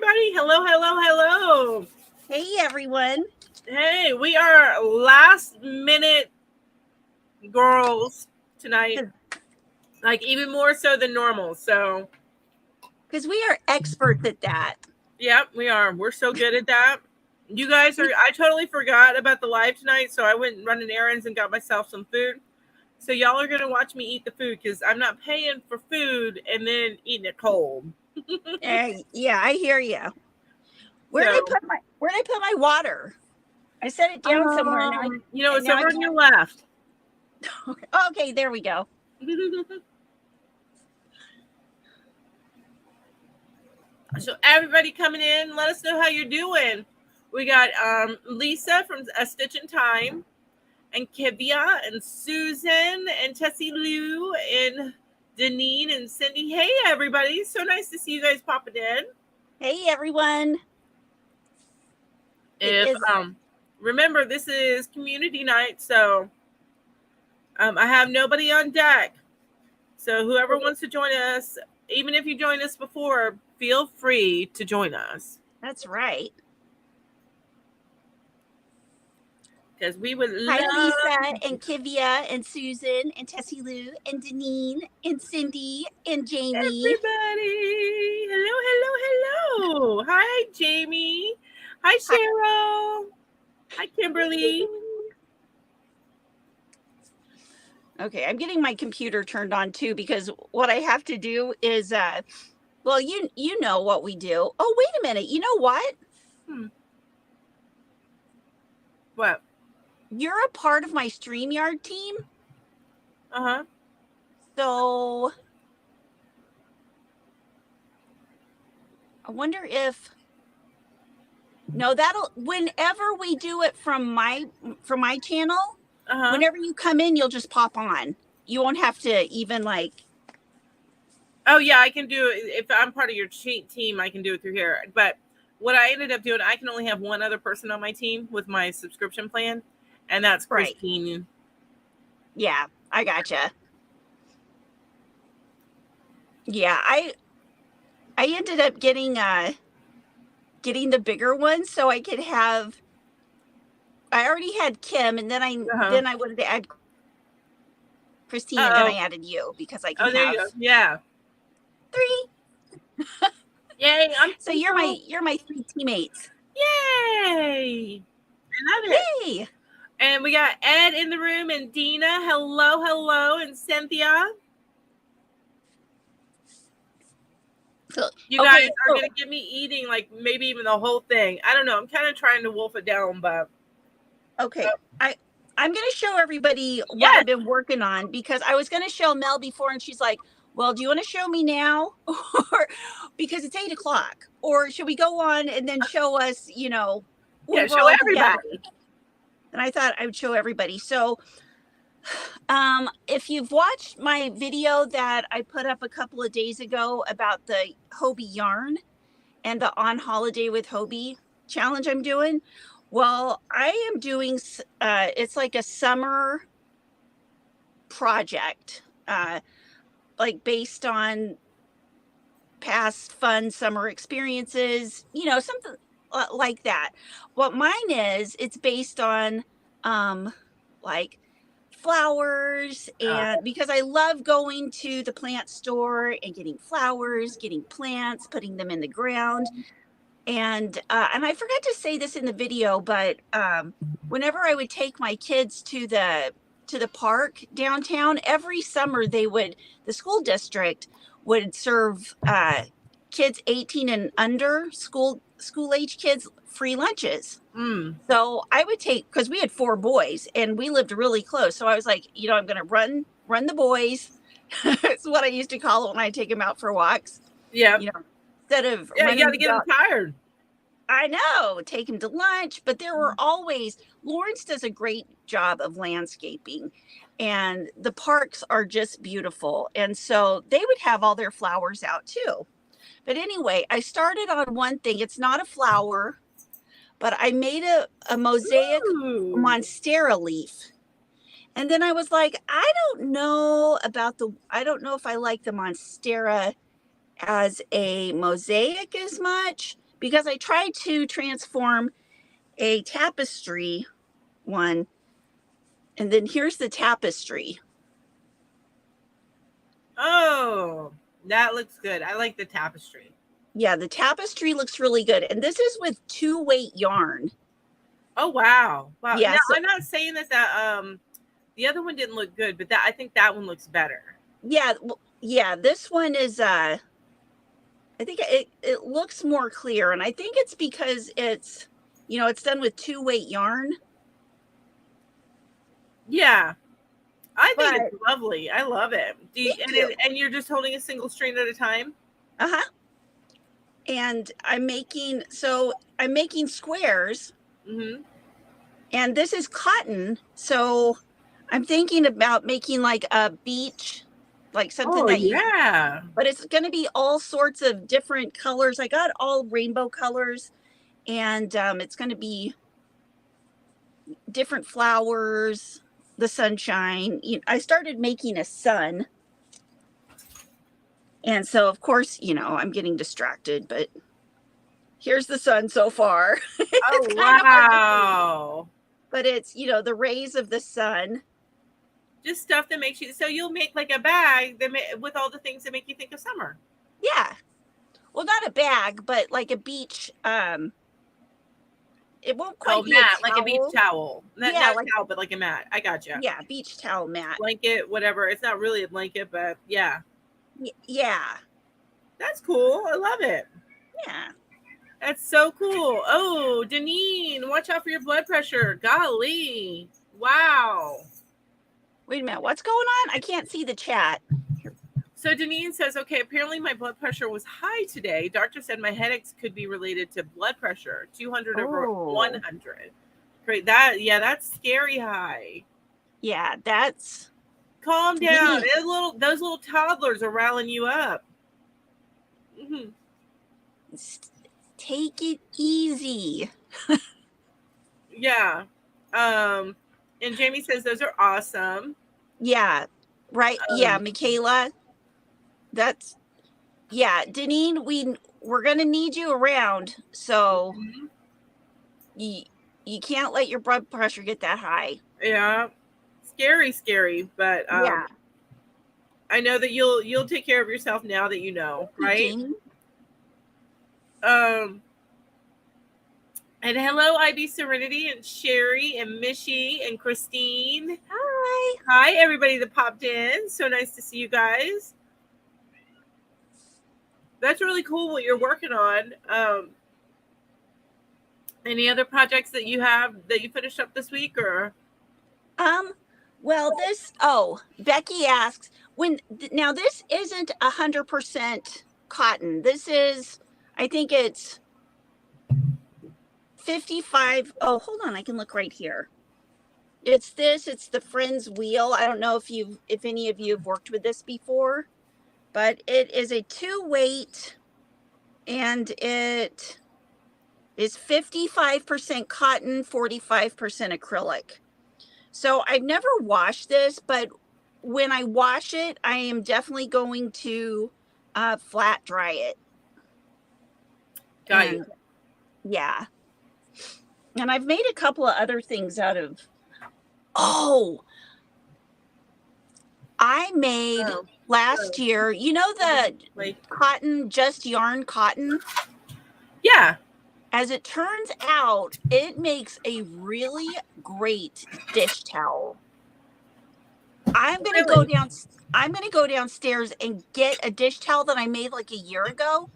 everybody. Hello, hello, hello. Hey, everyone. Hey, we are last minute girls tonight. Like even more so than normal. So, because we are experts at that. Yep, we are. We're so good at that. You guys are, I totally forgot about the live tonight. So I went running errands and got myself some food. So y'all are going to watch me eat the food because I'm not paying for food and then eating it cold. Yeah, I hear you. Where did I put my water? I set it down somewhere. Now it's over on your left. Okay, there we go. So everybody coming in, let us know how you're doing. We got Lisa from A Stitch in Time, and Kivia, and Susan, and Tessie Lou, and Deneen, and Cindy. Hey, everybody. So nice to see you guys popping in. Hey, everyone. Remember, this is community night, so I have nobody on deck. So whoever wants to join us, even if you joined us before, feel free to join us. That's right. Because we would love... Hi, Lisa, and Kivia, and Susan, and Tessie Lou, and Deneen, and Cindy, and Jamie. Everybody. Hello, hello, hello. Hi, Jamie. Hi, Cheryl. Hi, Kimberly. Okay, I'm getting my computer turned on too, because what I have to do is, well, you know what we do. Oh, wait a minute. You know what? What? You're a part of my StreamYard team. Uh-huh. So I wonder if, no, whenever we do it from my channel, whenever you come in, you'll just pop on. You won't have to even like. Oh yeah, I can do it. If I'm part of your team, I can do it through here. But what I ended up doing, I can only have one other person on my team with my subscription plan, and that's Christine. Right. Yeah, I gotcha. Yeah, I ended up getting the bigger one so I could have. I already had Kim, and then I wanted to add Christine, and then I added you because I can have. Oh, there you go. Yeah. 3. Yay! So you're my 3 teammates. Yay! I love it. Yay! And we got Ed in the room, and Dina. Hello, hello, and Cynthia. So, you guys are going to get me eating, like, maybe even the whole thing. I don't know. I'm kind of trying to wolf it down, but... Okay. I'm going to show everybody what I've been working on, because I was going to show Mel before, and she's like, well, do you want to show me now? Or because it's 8:00, or should we go on and then show us, show everybody. And I thought I would show everybody. So if you've watched my video that I put up a couple of days ago about the Hobie yarn and the On Holiday with Hobie challenge I'm doing, well, I am doing, it's like a summer project, like based on past fun summer experiences, something like that. What mine is, it's based on like flowers, and because I love going to the plant store and getting flowers, getting plants, putting them in the ground. And I forgot to say this in the video, but whenever I would take my kids to the park downtown, every summer the school district would serve kids 18 and under, school age kids, free lunches. So I would take, because we had 4 boys and we lived really close. So I was like, I'm going to run the boys. It's what I used to call it when I take them out for walks. Yeah. Instead of you got to get them tired. I know, take them to lunch, but there were always, Lawrence does a great job of landscaping, and the parks are just beautiful. And so they would have all their flowers out too. But anyway, I started on one thing. It's not a flower, but I made a mosaic monstera leaf. And then I was like, I don't know if I like the monstera as a mosaic as much, because I tried to transform a tapestry one, and then here's the tapestry. Oh, that looks good. I like the tapestry. Yeah, the tapestry looks really good. And this is with 2-weight yarn. Oh, wow. Wow. Yeah, Now, so, I'm not saying that the other one didn't look good, but I think that one looks better. yeah, this one is I think it looks more clear, and I think it's because it's, it's done with 2-weight yarn. Yeah. I think But it's lovely. I love it. thank you. And you're just holding a single strand at a time? Uh-huh. And I'm making squares. Mm-hmm. And this is cotton, so I'm thinking about making like a beach, like something Oh, that you, yeah. but it's going to be all sorts of different colors. I got all rainbow colors, and it's going to be different flowers, the sunshine. I started making a sun, and so of course, I'm getting distracted, but here's the sun so far. Oh, It's kind of hard to see, wow. but it's, the rays of the sun. Just stuff that makes you, so you'll make like a bag with all the things that make you think of summer. Yeah. Well, not a bag, but like a beach. It won't quite be mat, a like a beach towel. towel. Not Yeah, a towel, but like a mat. I gotcha. Yeah, beach towel mat. Blanket, whatever. It's not really a blanket, but yeah. Yeah. That's cool. I love it. Yeah. That's so cool. Oh, Deneen, watch out for your blood pressure. Golly. Wow. Wait a minute. What's going on? I can't see the chat. So Deneen says, okay, apparently my blood pressure was high today. Doctor said my headaches could be related to blood pressure, 200 over 100. Great. That's scary high. Yeah, that's. Calm down. Those little toddlers are riling you up. Mm-hmm. Take it easy. Yeah. And Jamie says those are awesome. Yeah. Right. Yeah, Michaela. That's. Yeah, Deneen, we're gonna need you around, so you can't let your blood pressure get that high. Yeah, scary, but yeah. I know that you'll take care of yourself now that you know, right? Jamie. And hello, IB Serenity and Sherry and Mishy and Christine. Hi, everybody that popped in. So nice to see you guys. That's really cool what you're working on. Any other projects that you have that you finished up this week, or? Well, Becky asks now this isn't 100% cotton. This is, I think it's 55. Oh, hold on. I can look right here. It's the Friends wheel. I don't know if any of you have worked with this before, but it is a 2-weight, and it is 55% cotton, 45% acrylic. So I've never washed this, but when I wash it, I am definitely going to flat dry it. Got you. Yeah. And I've made a couple of other things out of. I made last year, the cotton, just yarn cotton? Yeah. As it turns out, it makes a really great dish towel. I'm going to go downstairs and get a dish towel that I made like a year ago.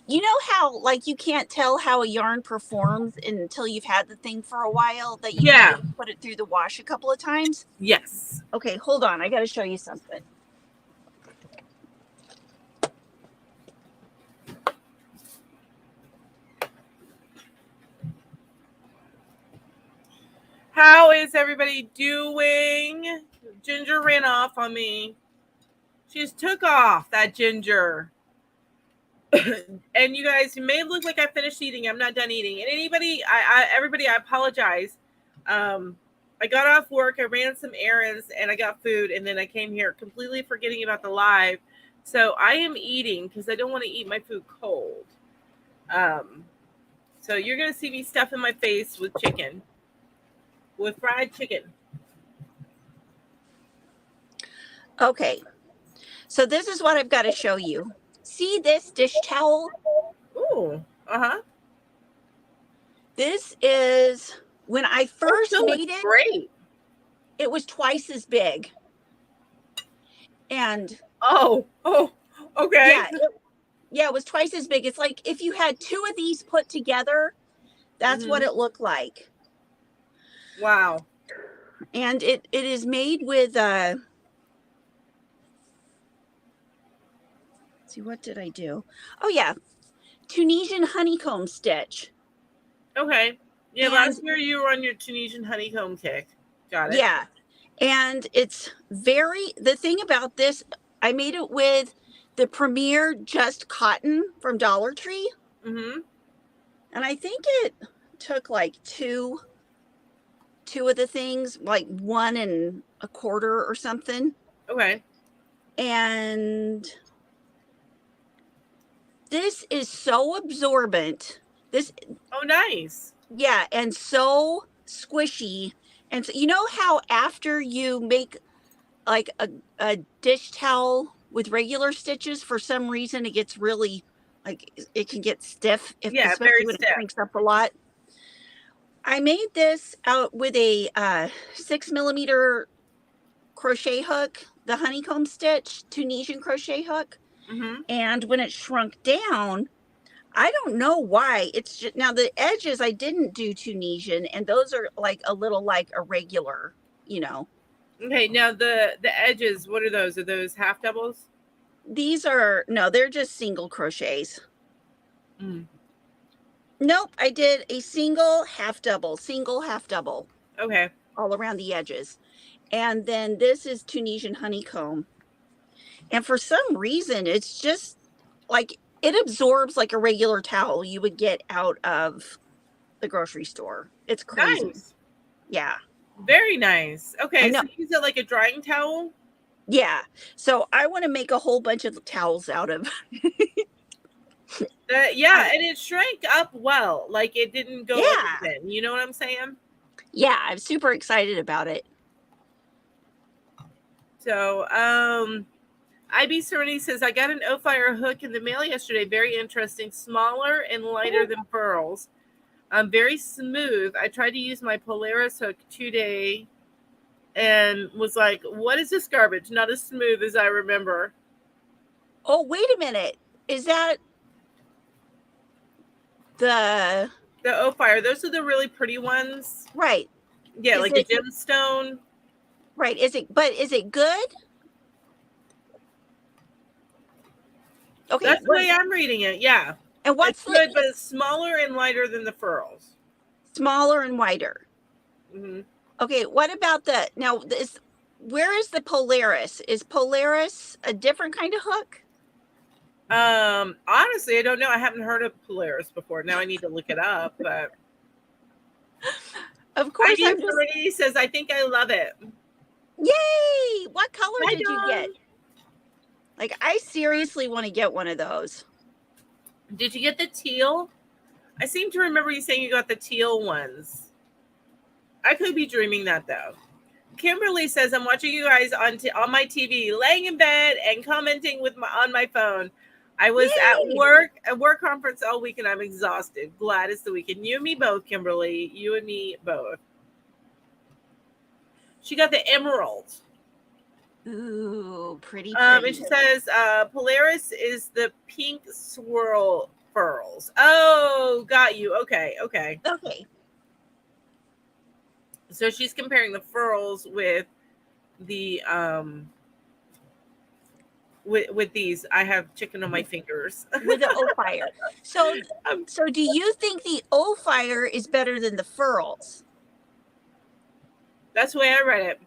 You know how like you can't tell how a yarn performs until you've had the thing for a while, that you need to put it through the wash a couple of times? Yes. Okay, hold on. I got to show you something. How is everybody doing? Ginger ran off on me. She just took off, that Ginger. And you guys, it may look like I finished eating. I'm not done eating. And everybody, I apologize. I got off work, I ran some errands, and I got food, and then I came here completely forgetting about the live. So I am eating because I don't want to eat my food cold. So you're gonna see me stuffing my face with chicken, with fried chicken. Okay. So this is what I've got to show you. See this dish towel? Ooh, uh-huh. This is when I It first still looks made it, great. it was twice as big. And Oh, okay. yeah, it was twice as big. It's like if you had two of these put together, that's what Mhm. it looked like. Wow. And it is made with see, what did I do? Oh yeah, Tunisian honeycomb stitch. Okay. Yeah, And last year you were on your Tunisian honeycomb kick. Got it. yeah, and it's the thing about this, I made it with the Premier Just Cotton from Dollar Tree. Mm-hmm. And I think it took like two of the things, like 1.25 or something. Okay. And this is so absorbent. This, Oh, nice. yeah, and so squishy. And so, you know how after you make like a dish towel with regular stitches, for some reason it gets really, like, it can get stiff, Yeah, especially very when it stiff. shrinks up a lot. I made this out with a 6mm crochet hook, the honeycomb stitch Tunisian crochet hook. Mm-hmm. And when it shrunk down, I don't know why. It's just, now the edges I didn't do Tunisian, and those are like a little like a regular, you know. Okay, now the edges, what are those? Are those half doubles? These are, no, they're just single crochets. Mm. Nope, I did a single half double Okay. all around the edges. And then this is Tunisian honeycomb. And for some reason, it's just like it absorbs like a regular towel you would get out of the grocery store. It's crazy. Nice. Yeah. Very nice. I Okay, know. so you use it like a drying towel? Yeah. So I want to make a whole bunch of towels out of. Yeah, and it shrank up well. Like it didn't go Yeah. open. You know what I'm saying? Yeah, I'm super excited about it. So, IB Serenity says, I got an O-Fire hook in the mail yesterday. Very interesting. Smaller and lighter than pearls. Very smooth. I tried to use my Polaris hook today and was like, what is this garbage? Not as smooth as I remember. Oh, wait a minute. Is that the O-Fire? Those are the really pretty ones. right? Yeah, Is like it, a gemstone. right. Is it good? Okay. That's the way I'm reading it. Yeah. And what's it's good, but it's smaller and lighter than the furls. Smaller and wider. Mm-hmm. Okay. What about where is the Polaris? Is Polaris a different kind of hook? Honestly, I don't know. I haven't heard of Polaris before. Now I need to look it up, but of course He says, I think I love it. Yay! What color did you get? Like, I seriously want to get one of those. Did you get the teal? I seem to remember you saying you got the teal ones. I could be dreaming that though. Kimberly says, I'm watching you guys on my TV, laying in bed and commenting on my phone. I was at work conference all week and I'm exhausted. Glad it's the weekend. You and me both, Kimberly. You and me both. She got the emerald. Ooh, pretty. And she says, Polaris is the pink swirl furls. Oh, got you. Okay. So she's comparing the furls with the with these. I have chicken on my fingers. With the O-Fire. So do you think the O-Fire is better than the furls? That's the way I read it.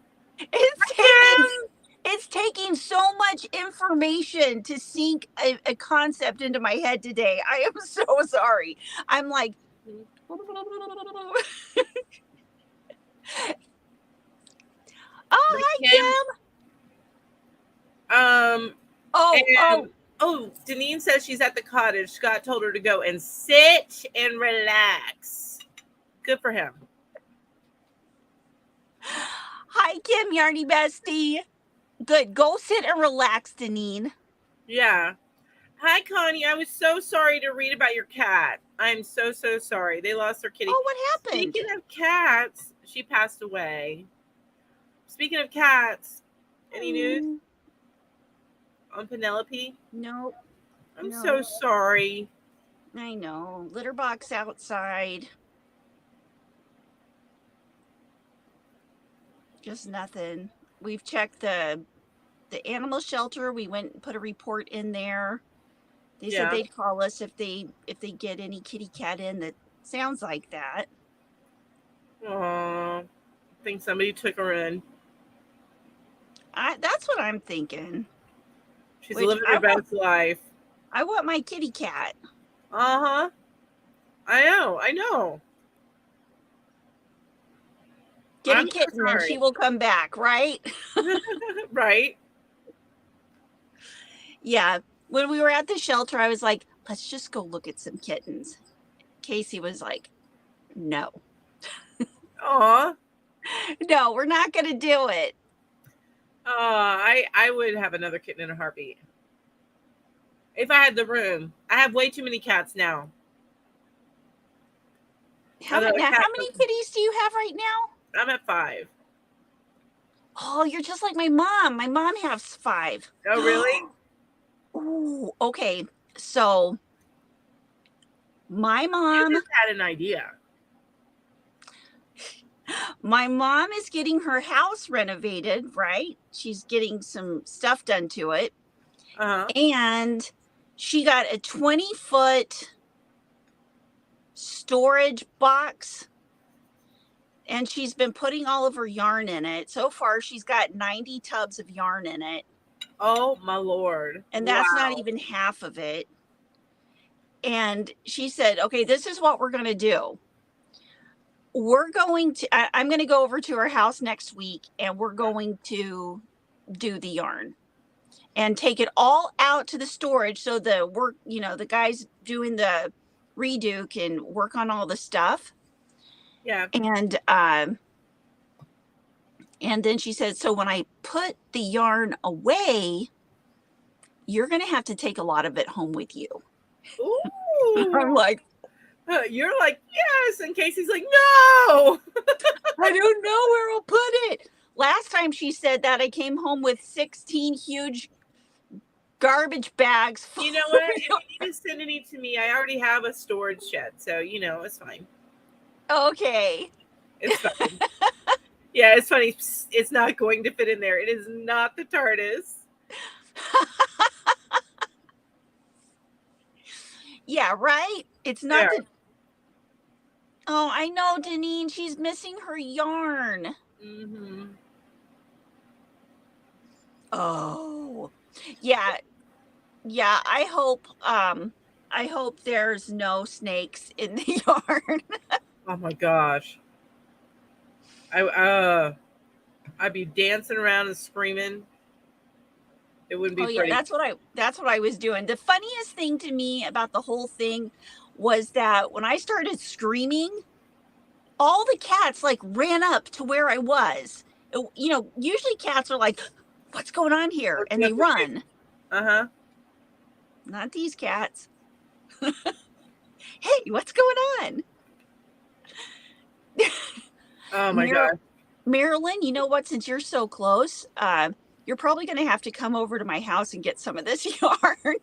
It's taking so much information to sink a concept into my head today. I am so sorry. I'm like, oh, hi, Kim. Oh, Deneen says she's at the cottage. Scott told her to go and sit and relax. Good for him. Hi, Kim, Yarny Bestie. Good. Go sit and relax, Deneen. Yeah. Hi, Connie. I was so sorry to read about your cat. I'm so sorry. They lost their kitty. Oh, what happened? Speaking of cats, she passed away. Speaking of cats, any news on Penelope? Nope. I'm so sorry. I know. Litter box outside. Just nothing. We've checked the animal shelter. We went and put a report in there. They said they'd call us if they get any kitty cat in that sounds like that. Aw, I think somebody took her in. That's what I'm thinking. She's living her best life. I want my kitty cat. Uh-huh. I know. Get a kitten and she will come back, right? Right. Yeah. When we were at the shelter, I was like, let's just go look at some kittens. Casey was like, no. Aw. No, we're not going to do it. I would have another kitten in a heartbeat. If I had the room. I have way too many cats now. How many kitties do you have right now? I'm at 5. Oh, you're just like my mom. My mom has 5. Oh, really? Ooh, okay. So my mom just had an idea. My mom is getting her house renovated, right? She's getting some stuff done to it. Uh-huh. And she got a 20-foot storage box. And she's been putting all of her yarn in it. So far, she's got 90 tubs of yarn in it. Oh, my Lord. And that's not even half of it. And she said, okay, this is what we're going to do. I'm going to go over to her house next week and we're going to do the yarn and take it all out to the storage. So the guys doing the redo can work on all the stuff. Yeah. And then she said, so when I put the yarn away, you're going to have to take a lot of it home with you. Ooh. I'm like, you're like, yes. And Casey's like, no. I don't know where I'll put it. Last time she said that, I came home with 16 huge garbage bags. You know what? If you need to send any to me, I already have a storage shed. So, it's fine. Okay. It's fine. Yeah, it's funny. It's not going to fit in there. It is not the TARDIS. Yeah, right? It's not the... Oh, I know, Deneen. She's missing her yarn. Mm-hmm. Oh. Yeah. Yeah, I hope there's no snakes in the yarn. Oh my gosh. I'd be dancing around and screaming. It wouldn't be pretty. Yeah, that's what I was doing. The funniest thing to me about the whole thing was that when I started screaming, all the cats ran up to where I was. Usually cats are like, what's going on here? And they run. Uh-huh. Not these cats. Hey, what's going on? Oh my God. Marilyn, you know what? Since you're so close, you're probably going to have to come over to my house and get some of this yarn.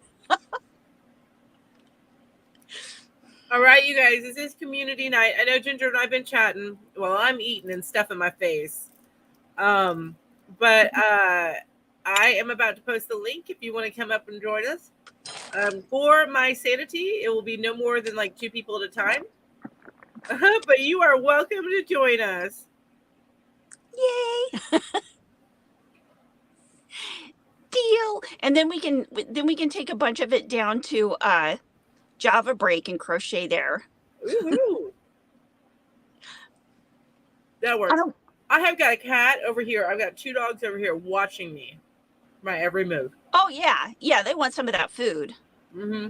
All right, you guys, this is community night. I know Ginger and I've been chatting. Well, I'm eating and stuff in my face. But I am about to post the link if you want to come up and join us. For my sanity, it will be no more than 2 people at a time. But you are welcome to join us. Yay! Deal. And then we can take a bunch of it down to Java break and crochet there. Ooh. That works. I have got a cat over here. I've got 2 dogs over here watching me. My every move. Oh, yeah. Yeah, they want some of that food. Mm-hmm.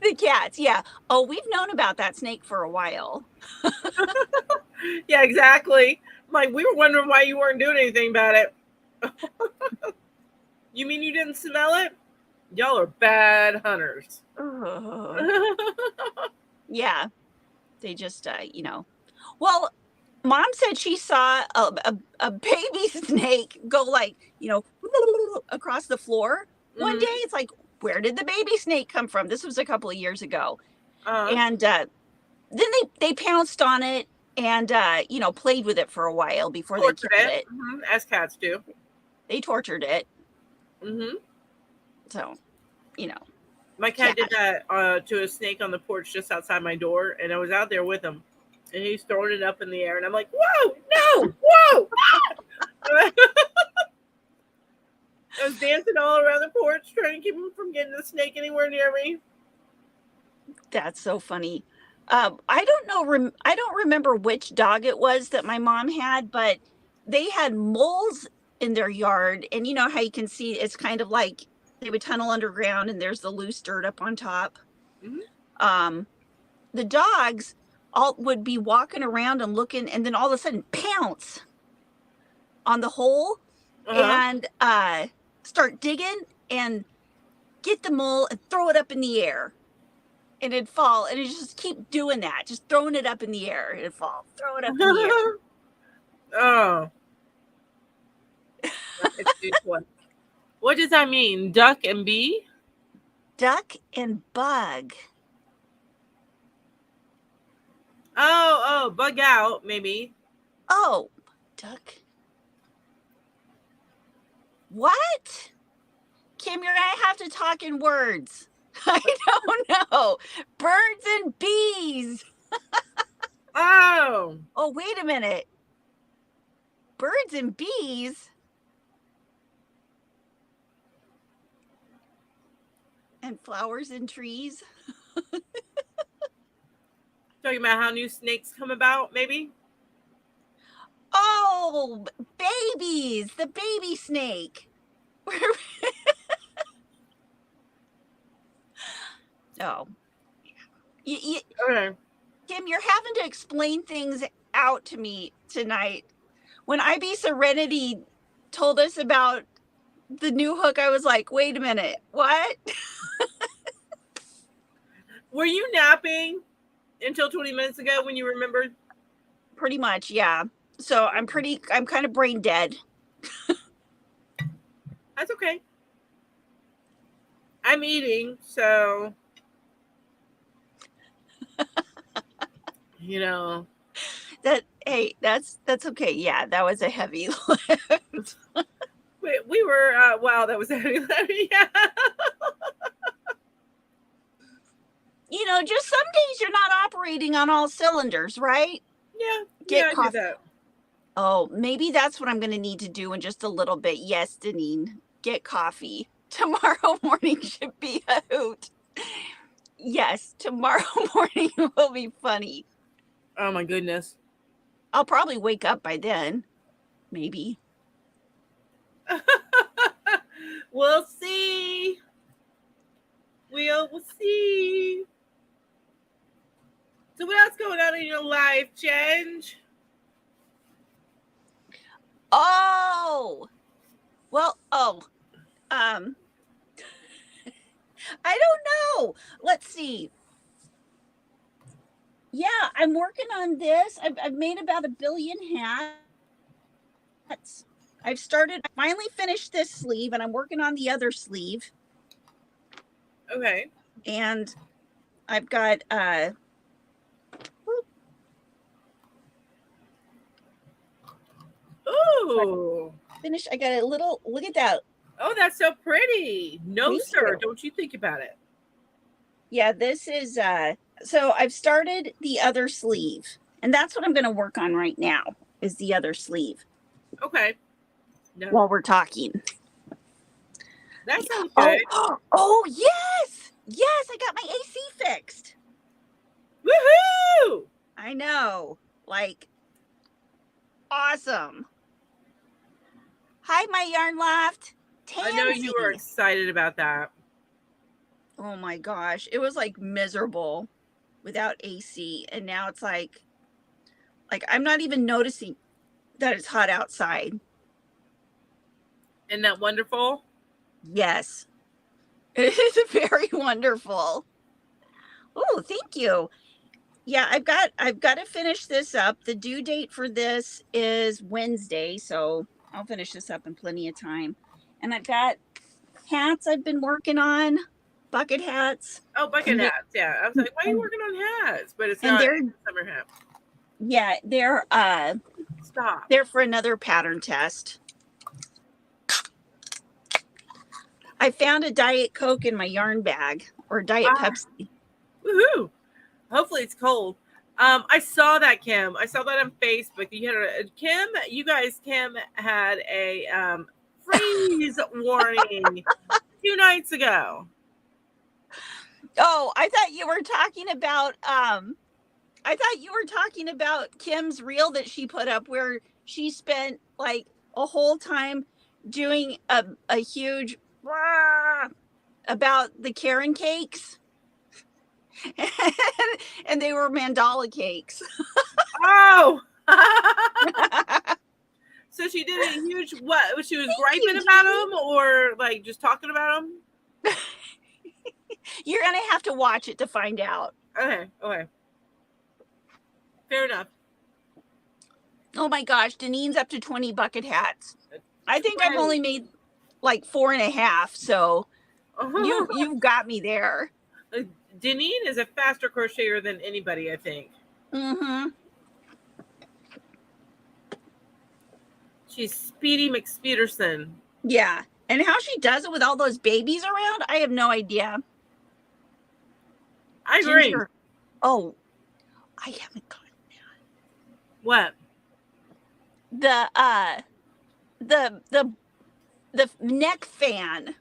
The cats, yeah. Oh, we've known about that snake for a while. Yeah, exactly. Like, we were wondering why you weren't doing anything about it. You mean you didn't smell it? Y'all are bad hunters. Yeah, they just, Well, Mom said she saw a baby snake go like, across the floor one day. Mm-hmm. It's like, where did the baby snake come from? This was a couple of years ago. Uh-huh. And then they pounced on it and, played with it for a while before they Tortured killed it. it. Mm-hmm. As cats do. They tortured it. Mm-hmm. So, you know, My cat cat. did that to a snake on the porch just outside my door, and I was out there with him, and he's throwing it up in the air, and I'm like, "Whoa, no, whoa!" I was dancing all around the porch trying to keep him from getting the snake anywhere near me. That's so funny. I don't know. I don't remember which dog it was that my mom had, but they had moles in their yard. And you know how you can see it's kind of like they would tunnel underground and there's the loose dirt up on top. Mm-hmm. The dogs all would be walking around and looking, and then all of a sudden pounce on the hole Uh-huh. and start digging and get the mole and throw it up in the air. And it'd fall, and it just keep doing that, just throwing it up in the air. It'd fall, throw it up in the air. Oh, it's a good one. What does that mean? Duck and bee? Duck and bug. Oh, bug out, maybe. Oh, duck. What? Kim, you're gonna have to talk in words. I don't know. Birds and bees. Oh, Oh, wait a minute. Birds and bees? And flowers and trees? talking about how new snakes come about, maybe? Oh, babies. The baby snake. Oh. Okay. Kim, you're having to explain things out to me tonight. When IB Serenity told us about the new hook, I was like, wait a minute, what? Were you napping until 20 minutes ago when you remembered? Pretty much, yeah. So I'm kind of brain dead. That's okay. I'm eating, so you know. That's okay. Yeah, that was a heavy lift. We were wow, that was a heavy lift. Yeah. Just some days you're not operating on all cylinders, right? Yeah, I get that. Oh, maybe that's what I'm going to need to do in just a little bit. Yes, Deneen, get coffee. Tomorrow morning should be a hoot. Yes, tomorrow morning will be funny. Oh my goodness. I'll probably wake up by then. Maybe. We'll see. We'll see. So what else going on in your life, Change? Oh, well, I don't know. Let's see. Yeah, I'm working on this. I've made about 1 billion hats. Finally finished this sleeve, and I'm working on the other sleeve. Okay. And I've got Ooh. finished. I got a little, look at that. Oh, that's so pretty. No, Thank sir. you. Don't you think about it. Yeah, this is so I've started the other sleeve, and that's what I'm going to work on right now is the other sleeve. Okay. No. While we're talking. That sounds good. Oh, yes. Yes, I got my AC fixed. Woohoo! I know. Like, Awesome. Hi, my yarn loft. I know you were Tansy. excited about that. Oh my gosh. It was like miserable without AC. And now it's like I'm not even noticing that it's hot outside. Isn't that wonderful? Yes. It is very wonderful. Oh, thank you. Yeah, I've got to finish this up. The due date for this is Wednesday, so I'll finish this up in plenty of time. And I've got hats I've been working on, bucket hats. Oh, bucket hats. Yeah. I was like, why are you working on hats? But it's not a summer hat. Yeah, Stop. they're for another pattern test. I found a Diet Coke in my yarn bag, or Diet Pepsi. Woohoo! Hopefully it's cold. I saw that, Kim. I saw that on Facebook. You had Kim had a freeze warning 2 nights ago. Oh, I thought you were talking about Kim's reel that she put up where she spent like a whole time doing a huge about the Karen cakes. And they were mandala cakes. Oh. So she did a huge what? She was griping about them or like just talking about them? You're going to have to watch it to find out. Okay. Fair enough. Oh my gosh, Denine's up to 20 bucket hats. I think I've only made like 4.5, so you've got me there. Denine is a faster crocheter than anybody, I think. Mm-hmm. She's Speedy McSpeederson. Yeah. And how she does it with all those babies around, I have no idea. I agree. Oh, I haven't gotten that. What? The neck fan.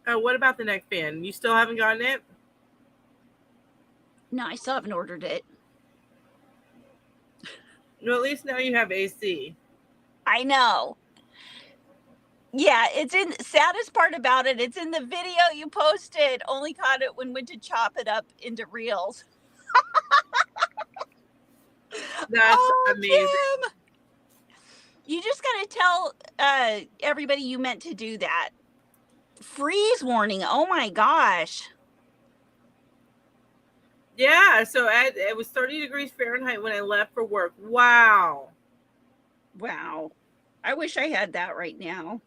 Oh, what about the neck fan? You still haven't gotten it? No, I still haven't ordered it. No, at least now you have AC. I know. Yeah, saddest part about it, it's in the video you posted. Only caught it when went to chop it up into reels. That's amazing. Kim, you just got to tell everybody you meant to do that. Freeze warning. Oh my gosh. Yeah, so it was 30 degrees Fahrenheit when I left for work. Wow. I wish I had that right now.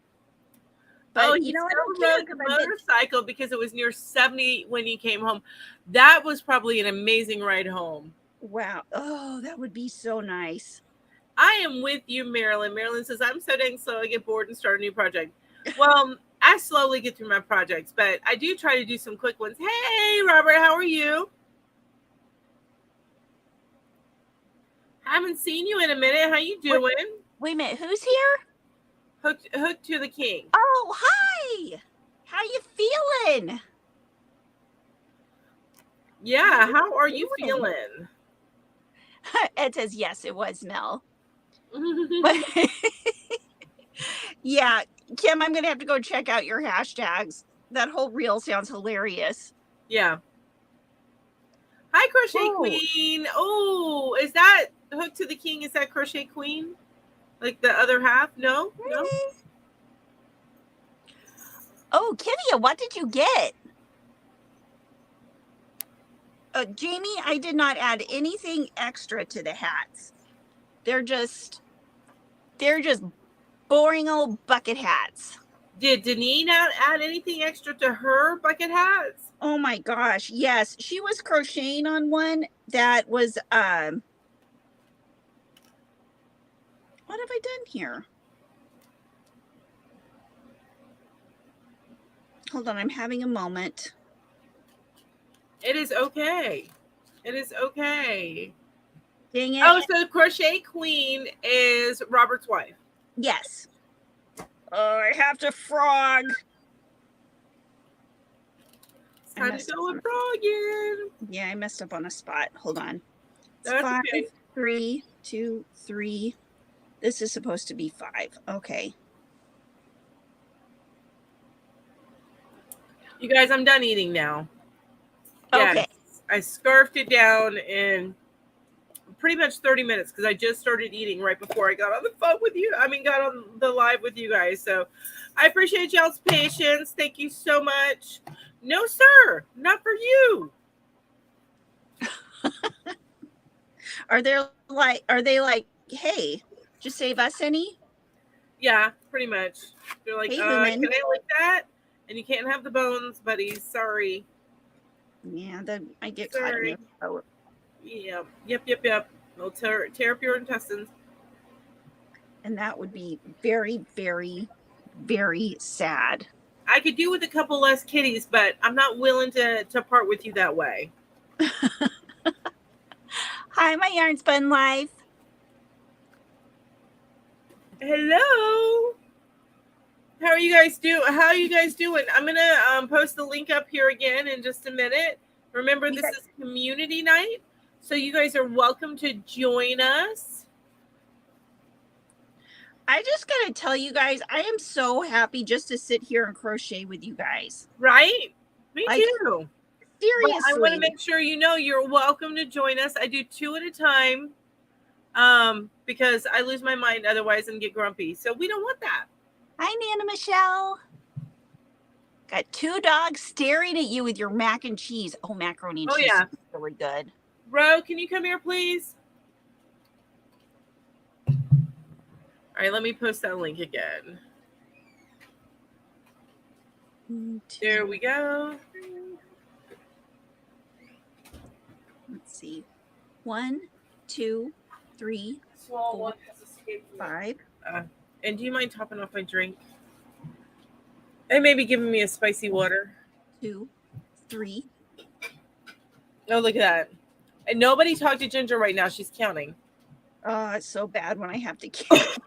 But you know, I rode the motorcycle because it was near 70 when he came home. That was probably an amazing ride home. Wow. Oh, that would be so nice. I am with you, Marilyn. Marilyn says, I'm so dang slow. I get bored and start a new project. Well, I slowly get through my projects, but I do try to do some quick ones. Hey, Robert, how are you? Haven't seen you in a minute. How you doing? Wait a minute. Who's here? Hooked to the King. Oh, hi. How you feeling? Yeah, how are you feeling? Ed says, yes, it was Mel. Yeah, Kim, I'm going to have to go check out your hashtags. That whole reel sounds hilarious. Yeah. Hi, Crochet Queen. Oh, is that Hooked to the King? Is that Crochet Queen? Like the other half? No? Oh, Kivia, what did you get? Jamie, I did not add anything extra to the hats. They're just boring old bucket hats. Did Denine add anything extra to her bucket hats? Oh my gosh, yes. She was crocheting on one that was what have I done here? Hold on, I'm having a moment. It is okay. It is okay. Dang it. Oh, so Crochet Queen is Robert's wife. Yes. Oh, I have to frog. It's time to go with frogging. Yeah, I messed up on a spot. Hold on. That's 5, okay. 3, 2, 3. This is supposed to be 5. Okay. You guys, I'm done eating now. Okay. Yes, I scarfed it down in pretty much 30 minutes because I just started eating right before I got on the phone with you. Got on the live with you guys. So I appreciate y'all's patience. Thank you so much. No, sir, not for you. Are they like, hey, just save us any? Yeah, pretty much. They're like, Hey, can I like that? And you can't have the bones, buddy. Sorry. Yeah, I get Sorry. caught in Yeah. Yep. They'll tear up your intestines. And that would be very, very, very sad. I could do with a couple less kitties, but I'm not willing to part with you that way. Hi, my Yarn Spun Life. Hello. How are you guys doing? I'm gonna post the link up here again in just a minute. Remember, this is community night, so you guys are welcome to join us. I just gotta tell you guys, I am so happy just to sit here and crochet with you guys. Right? Me too. Seriously. But I want to make sure you're welcome to join us. I do 2 at a time because I lose my mind otherwise and get grumpy. So we don't want that. Hi, Nana Michelle. Got 2 dogs staring at you with your mac and cheese. Oh, macaroni and cheese is really good. Ro, can you come here, please? All right, let me post that link again. There we go. Let's see. 1, 2, 3, 4, 5. And do you mind topping off my drink? And maybe giving me a spicy water. 2, 3. Oh, look at that. And nobody talk to Ginger right now. She's counting. Oh, it's so bad when I have to count.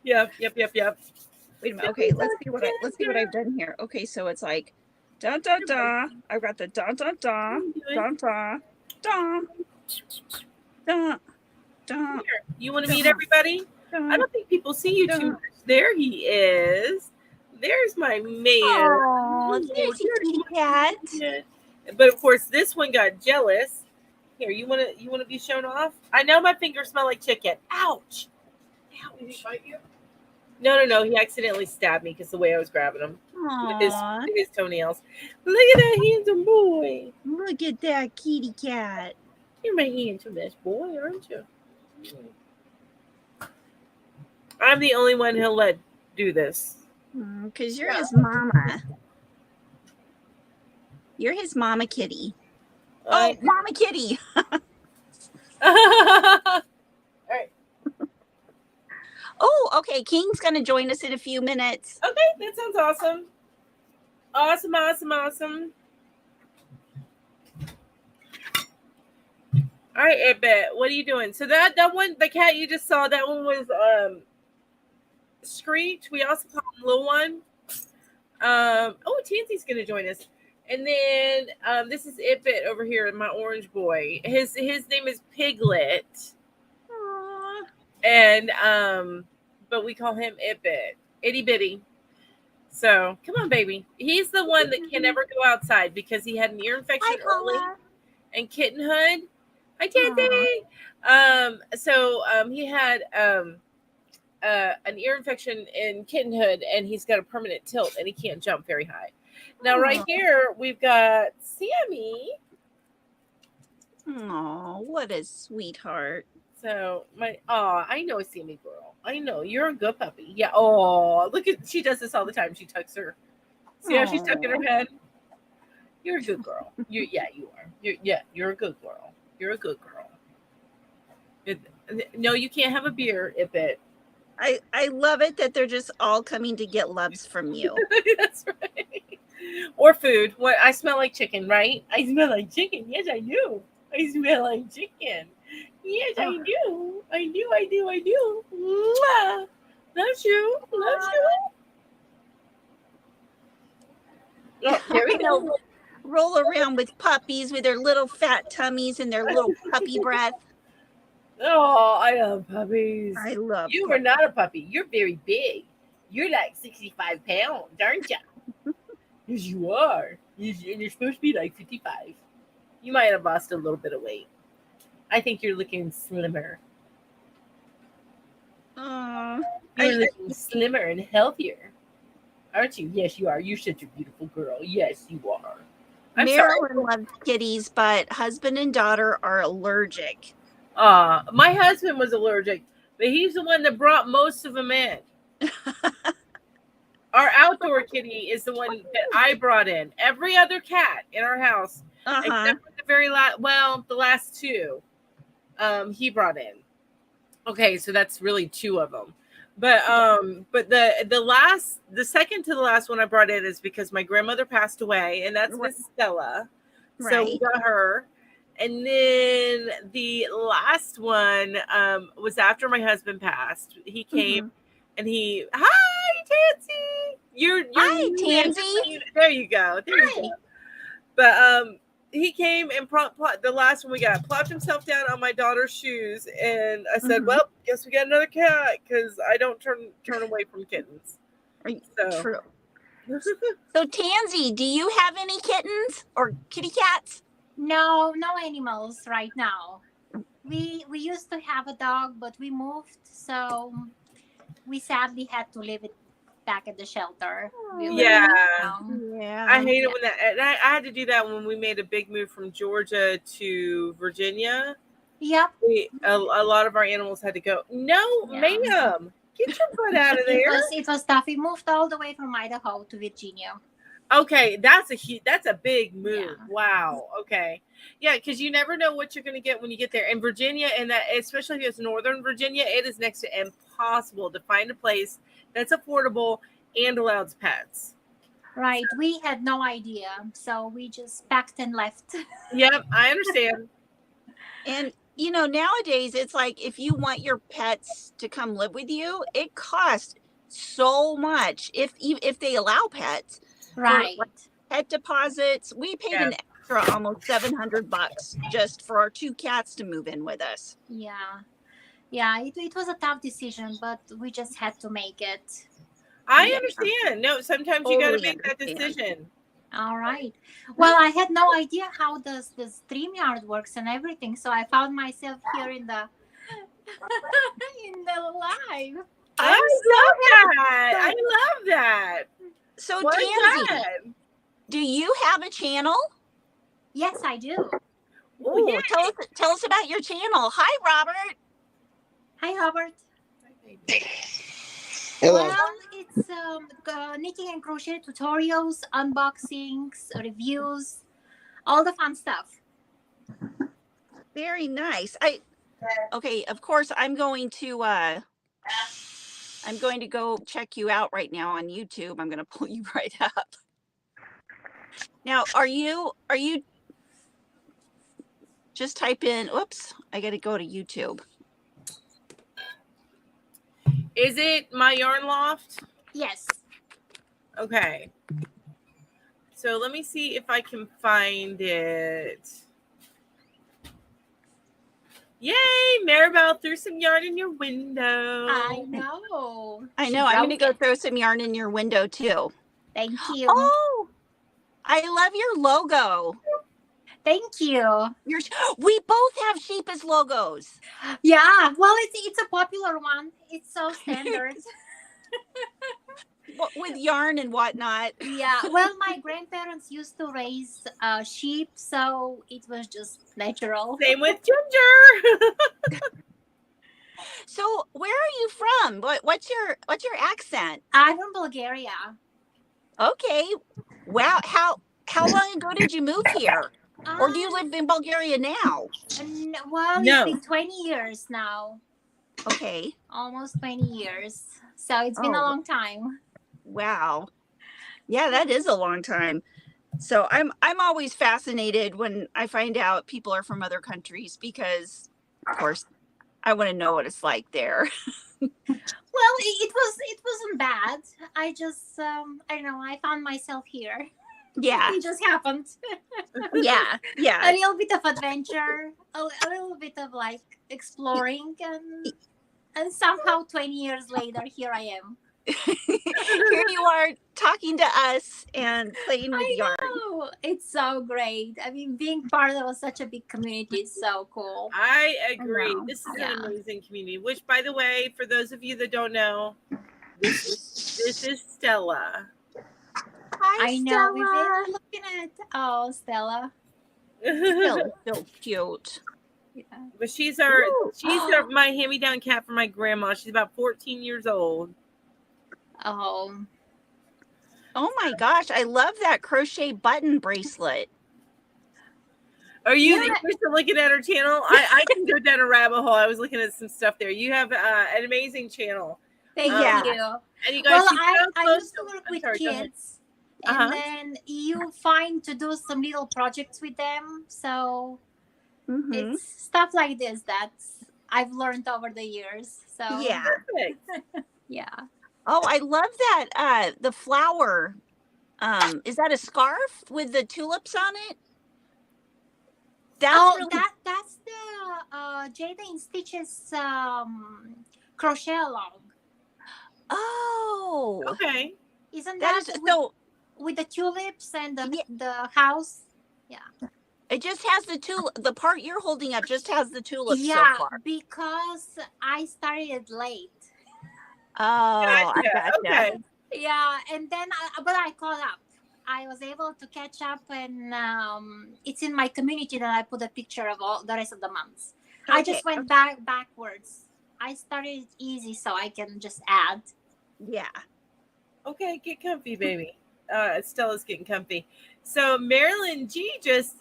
Yep. Wait a minute. Okay, let's see what I've done here. Okay, so it's like da da da. I've got the da da da da da da da da. You want to meet everybody? I don't think people see you too much. There he is. There's my man. Oh, there's a kitty cat. But of course, this one got jealous. Here, you want to be shown off? I know my fingers smell like chicken. Ouch! Ouch! Did he bite you? No. He accidentally stabbed me because the way I was grabbing him with his toenails. Look at that handsome boy. Look at that kitty cat. You're my handsome boy, aren't you? I'm the only one he'll let do this. Because you're his mama. You're his mama kitty. Oh, mama kitty. All right. Oh, okay. King's going to join us in a few minutes. Okay, that sounds awesome. Awesome. All right, Ed, what are you doing? So that one, the cat you just saw, that one was Screech. We also call him Little One. Tansy's going to join us. And then this is It over here, my orange boy. His name is Piglet. Aww. And but we call him It, itty bitty. So come on, baby. He's the one that can never go outside because he had an ear infection early and kittenhood. Hi, Tansy. So he had an ear infection in kittenhood, and he's got a permanent tilt, and he can't jump very high. Now, right here, we've got Sammy. Oh, what a sweetheart. So, I know a Sammy girl. I know. You're a good puppy. Yeah. Oh, look at, she does this all the time. She tucks her. See how she's tucking her head? You're a good girl. You are. You're a good girl. You're a good girl. No, you can't have a beer, It. I love it that they're just all coming to get loves from you. That's right. Or food. What, I smell like chicken, right? I smell like chicken. Yes, I do. I smell like chicken. Yes, I do. I do. Mwah. Love you. Oh, there we go. Roll around with puppies with their little fat tummies and their little puppy breath. Oh, I love puppies. I love You are puppies. not a puppy. You're very big. You're like 65 pounds, aren't you? Yes, you are. And you're supposed to be like 55. You might have lost a little bit of weight. I think you're looking slimmer. Uh, You're I looking slimmer and healthier, aren't you? Yes, you are. You're such a beautiful girl. Yes, you are. I'm sorry. Marilyn loves kitties, but husband and daughter are allergic. My husband was allergic, but he's the one that brought most of them in. Our outdoor kitty is the one that I brought in. Every other cat in our house, Uh-huh. except for the very last, well, the last two, he brought in. Okay, so that's really two of them. But the second to the last one I brought in is because my grandmother passed away, and that's Right. Miss Stella. So we Right. got her. And then the last one was after my husband passed. He came Mhm. and hi Tansy. You're Hi, muted. Tansy. There you go. There you Hi. go. But he came and the last one we got plopped himself down on my daughter's shoes, and I said, Mhm. "Well, guess we got another cat because I don't turn away from kittens." So, True. So Tansy, do you have any kittens or kitty cats? No, no animals right now. We used to have a dog, but we moved, so we sadly had to leave it back at the shelter. We were, yeah, Yeah. I hate it when that. And I had to do that when we made a big move from Georgia to Virginia. Yep. A lot of our animals had to go. No, Yeah. ma'am, get your butt out of there. It was tough. We moved all the way from Idaho to Virginia. Okay, that's a big move. Yeah. Wow. Okay. Yeah, because you never know what you're going to get when you get there. In Virginia, and that especially if it's Northern Virginia, it is next to impossible to find a place that's affordable and allows pets. Right. We had no idea, so we just packed and left. Yep, I understand. And nowadays it's like if you want your pets to come live with you, it costs so much if they allow pets. Right. For pet deposits, we paid an extra almost $700 just for our two cats to move in with us. Yeah. Yeah, it was a tough decision, but we just had to make it. I Yeah. understand. No, sometimes you got to Totally make that understand. decision. All right. Well, I had no idea how the StreamYard works and everything, so I found myself here in the in the live. I love that. I love that. So Well Tansy, done. do you have a channel? Yes, I do. Oh, yeah. Tell us about your channel. Hi, Robert. Hi, Robert. Hello. Well, it's knitting and crochet tutorials, unboxings, reviews, all the fun stuff. Very nice. Okay, of course I'm going to go check you out right now on YouTube. I'm going to pull you right up. Now, are you just type in, oops, I got to go to YouTube. Is it My Yarn Loft? Yes. Okay. So let me see if I can find it. Yay! Maribel threw some yarn in your window. I know. I know. I'm going to go throw some yarn in your window too. Thank you. Oh, I love your logo. Thank you. We both have sheep as logos. Yeah. Well, it's a popular one. It's so standard. With yarn and whatnot. Yeah. Well, my grandparents used to raise sheep, so it was just natural. Same with Ginger. So, where are you from? What's your accent? I'm from Bulgaria. Okay. Wow. How long ago did you move here? Or do you live in Bulgaria now? Well, No. It's been 20 years now. Okay. Almost 20 years. So it's been a long time. Wow. Yeah, that is a long time. So I'm always fascinated when I find out people are from other countries because, of course, I want to know what it's like there. Well, it wasn't bad. I just I don't know, I found myself here. Yeah. It just happened. Yeah. A Yeah. little bit of adventure, a little bit of like exploring, and somehow 20 years later, here I am. Here you are talking to us and playing with I yarn. know. It's so great. I mean, being part of such a big community is so cool. I agree. know. This is Yeah. an amazing community. Which, by the way, for those of you that don't know, this is Stella. Hi, I know. We've Stella. been looking at Stella. Stella's so cute. Yeah. But she's Ooh. my hand-me-down cat from my grandma. She's about 14 years old. Oh. Oh my gosh, I love that crochet button bracelet. Are you Yeah. still looking at her channel? I can go down a rabbit hole. I was looking at some stuff there. You have an amazing channel. Thank Yeah. you. And you guys, Well, she's so I close used to work I'm with sorry, go ahead. kids, Uh-huh. and then you find to do some little projects with them. So Mhm. it's stuff like this that I've learned over the years. So Yeah. Perfect. yeah. Oh, I love that. The flower. Is that a scarf with the tulips on it? That's really that's the Jada in Stitches crochet along. Oh. Okay. Isn't That that is with, so with the tulips and Yeah. the house? it just has the part you're holding up just has the tulips Yeah, so far. because I started late. Oh, I Gotcha. gotcha. Okay. Yeah, and then but I caught up. I was able to catch up, and it's in my community that I put a picture of all the rest of the months. I just went backwards. I started easy so I can just add. Yeah. Okay, get comfy, baby. Stella's getting comfy. So Marilyn G just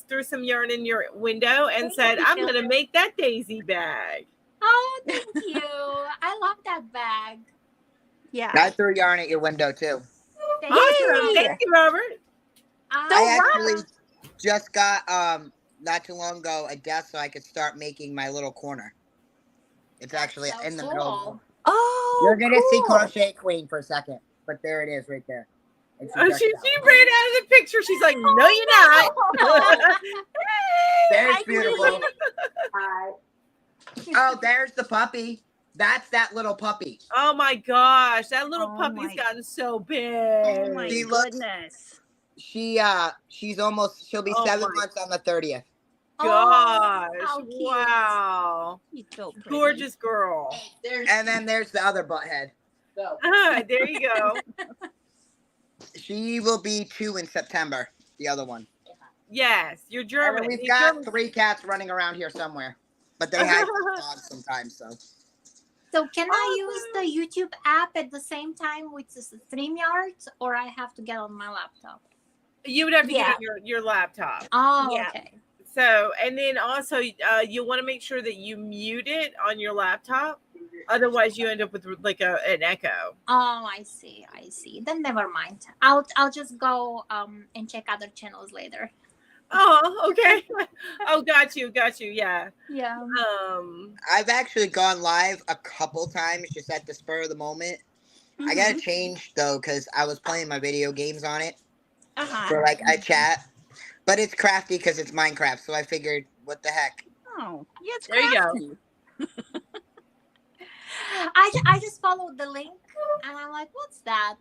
threw some yarn in your window and Thank said, you. "I'm gonna make that daisy bag." Oh, thank you. I love that bag. Yeah. I threw yarn at your window too. Thank Awesome. you. Thank you, Robert. I actually just got not too long ago a desk so I could start making my little corner. It's actually so in the cool. middle. Oh, You're gonna see cool. Crochet Queen for a second, but there it is right there. And Oh, just she out. ran out of the picture. She's like, "No, you're not." There's Hi, beautiful. Queen. Hi. Oh, there's the puppy. That's that little puppy. Oh my gosh, that little Oh puppy's my- gotten so big. Oh my She looks- goodness. She'll be Oh 7 my- months on the 30th. Gosh, how cute. wow, He's so pretty. gorgeous girl. And then there's the other butthead. So There you go. she will be 2 in September. The other one. Yes, you're And German. then we've You're got German. 3 cats running around here somewhere, but they hide from dogs sometimes. So can I use the YouTube app at the same time with the StreamYard, or I have to get on my laptop? You would have to Yeah. get on your laptop. Oh, Yeah. okay. So, and then also, you want to make sure that you mute it on your laptop. Otherwise, you end up with like an echo. Oh, I see. Then never mind. I'll just go and check other channels later. Oh, okay. Oh, got you. Yeah. Yeah. I've actually gone live a couple times just at the spur of the moment. I gotta Mhm. change though because I was playing my video games on it Uh-huh. for like a chat, but it's crafty because it's Minecraft. So I figured, what the heck? Oh, yeah, it's There you go. crafty. I just followed the link and I'm like, what's that?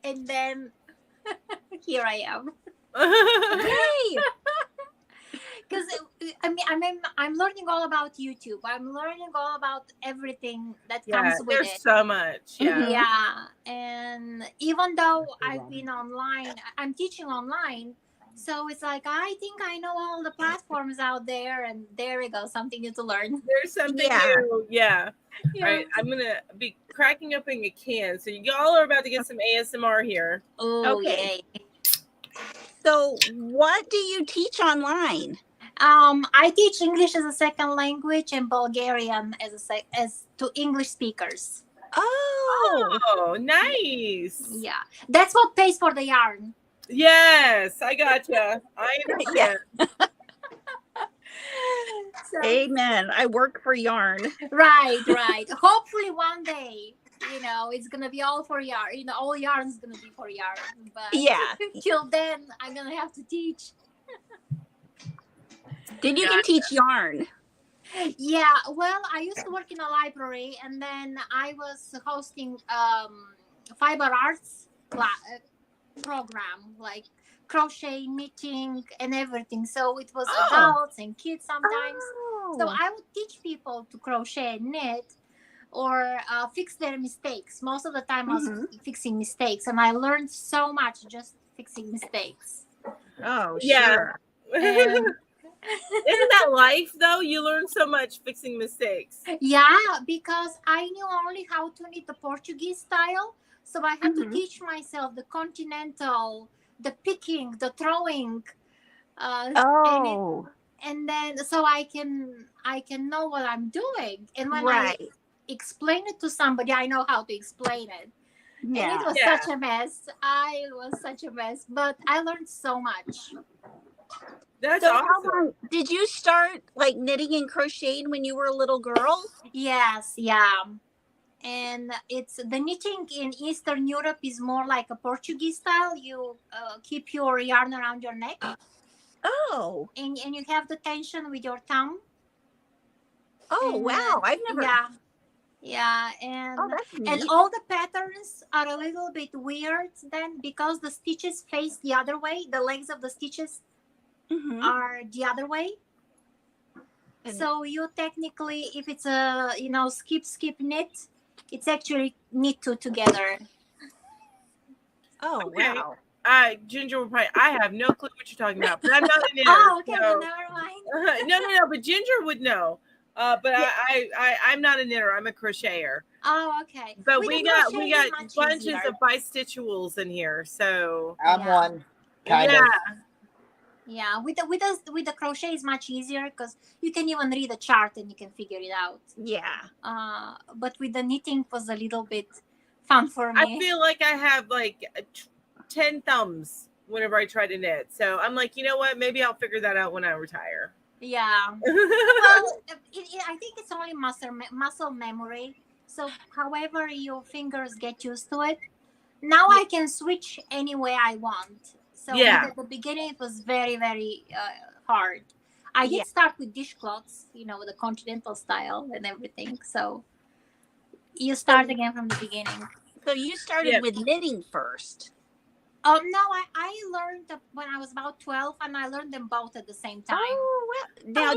And then here I am. Hey. Because I'm learning all about YouTube. I'm learning all about everything that Yeah, comes with there's it. so much. Yeah. Mhm. Yeah, and even though I've been online, I'm teaching online, so it's like I think I know all the platforms out there, and there we go, something new to learn. There's something Yeah. new. Yeah. Yeah. All right. I'm gonna be cracking open a can. So you all are about to get some ASMR here. Oh, Okay. yay. So, what do you teach online? I teach English as a second language and Bulgarian as to English speakers. Oh, Oh, nice. Yeah, that's what pays for the yarn. Yes, I gotcha. I understand. So, amen. I work for yarn. right. Hopefully one day, it's gonna be all for yarn. All yarn's gonna be for yarn. But Yeah. till then, I'm gonna have to teach. Then you can teach yarn. Yeah, well, I used to work in a library, and then I was hosting fiber arts program, like crochet, knitting, and everything. So it was adults and kids sometimes. So I would teach people to crochet and knit, or fix their mistakes. Most of the time I was fixing mistakes, and I learned so much just fixing mistakes. Oh, Yeah. sure. And Isn't that life though? You learn so much fixing mistakes. yeah, because I knew only how to knit the Portuguese style, so I had to teach myself the continental, the picking, the throwing, and then so I can know what I'm doing. And when I explain it to somebody, I know how to explain it. Yeah. And it was such a mess. I was such a mess, but I learned so much. That's so awesome. How long did you start like knitting and crocheting when you were a little girl? Yes, yeah. And it's the knitting in Eastern Europe is more like a Portuguese style. You keep your yarn around your neck. Oh. And you have the tension with your thumb. Oh, and, wow. I've never. Yeah, and that's neat. And all the patterns are a little bit weird then, because the stitches face the other way. The legs of the stitches are the other way. And so you technically, if it's a skip knit, it's actually knit two together. Oh, okay. Wow. Ginger will probably, I have no clue what you're talking about, but I'm not a knitter. Oh, okay, so, never mind. No, but Ginger would know. But I'm not a knitter. I'm a crocheter. Oh, okay. But we got bunches of bi-stitchuals in here, so I'm one. Kind of. Yeah, with the crochet is much easier because you can even read the chart and you can figure it out. Yeah. But with the knitting was a little bit fun for me. I feel like I have like 10 thumbs whenever I try to knit. So I'm like, you know what? Maybe I'll figure that out when I retire. Yeah. Well, I think it's only muscle memory. So however your fingers get used to it, now I can switch any way I want. So at the beginning, it was very, very hard. I did start with dishcloths, with the continental style and everything. So you start again from the beginning. So you started with knitting first. No, I learned when I was about 12, and I learned them both at the same time. Oh, well. Now,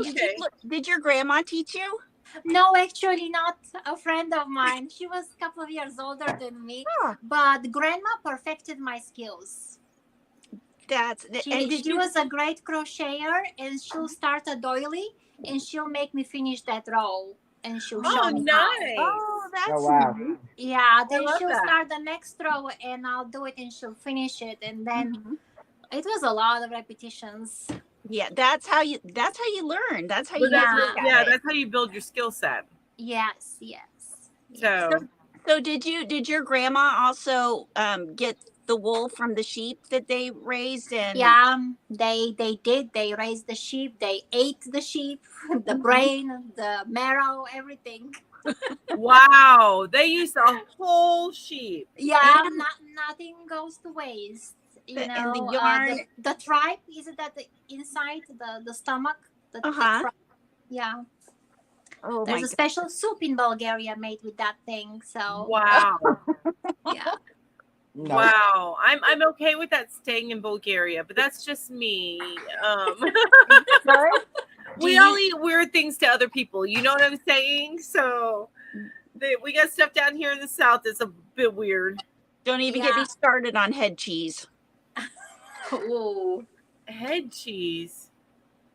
did your grandma teach you? No, actually not. A friend of mine. She was a couple of years older than me, but grandma perfected my skills. She was a great crocheter, and she'll start a doily, and she'll make me finish that row, and she'll show me how. Oh, that's nice. Yeah, then she'll start the next row, and I'll do it, and she'll finish it, and then it was a lot of repetitions. Yeah, that's how you learn. That's how you that's how you build your skill set. Yes. So did your grandma also get the wool from the sheep that they raised? And they did. They raised the sheep. They ate the sheep, the brain, the marrow, everything. Wow, they used a whole sheep. Yeah, nothing goes to waste. And the yarn, the tripe, is it that the inside the stomach? The tripe? Yeah. Oh, there's a special soup in Bulgaria made with that thing. So wow. Yeah. No. Wow, I'm okay with that staying in Bulgaria, but that's just me. We all eat weird things to other people. You know what I'm saying? So we got stuff down here in the South that's a bit weird. Don't even get me started on head cheese. Oh, head cheese.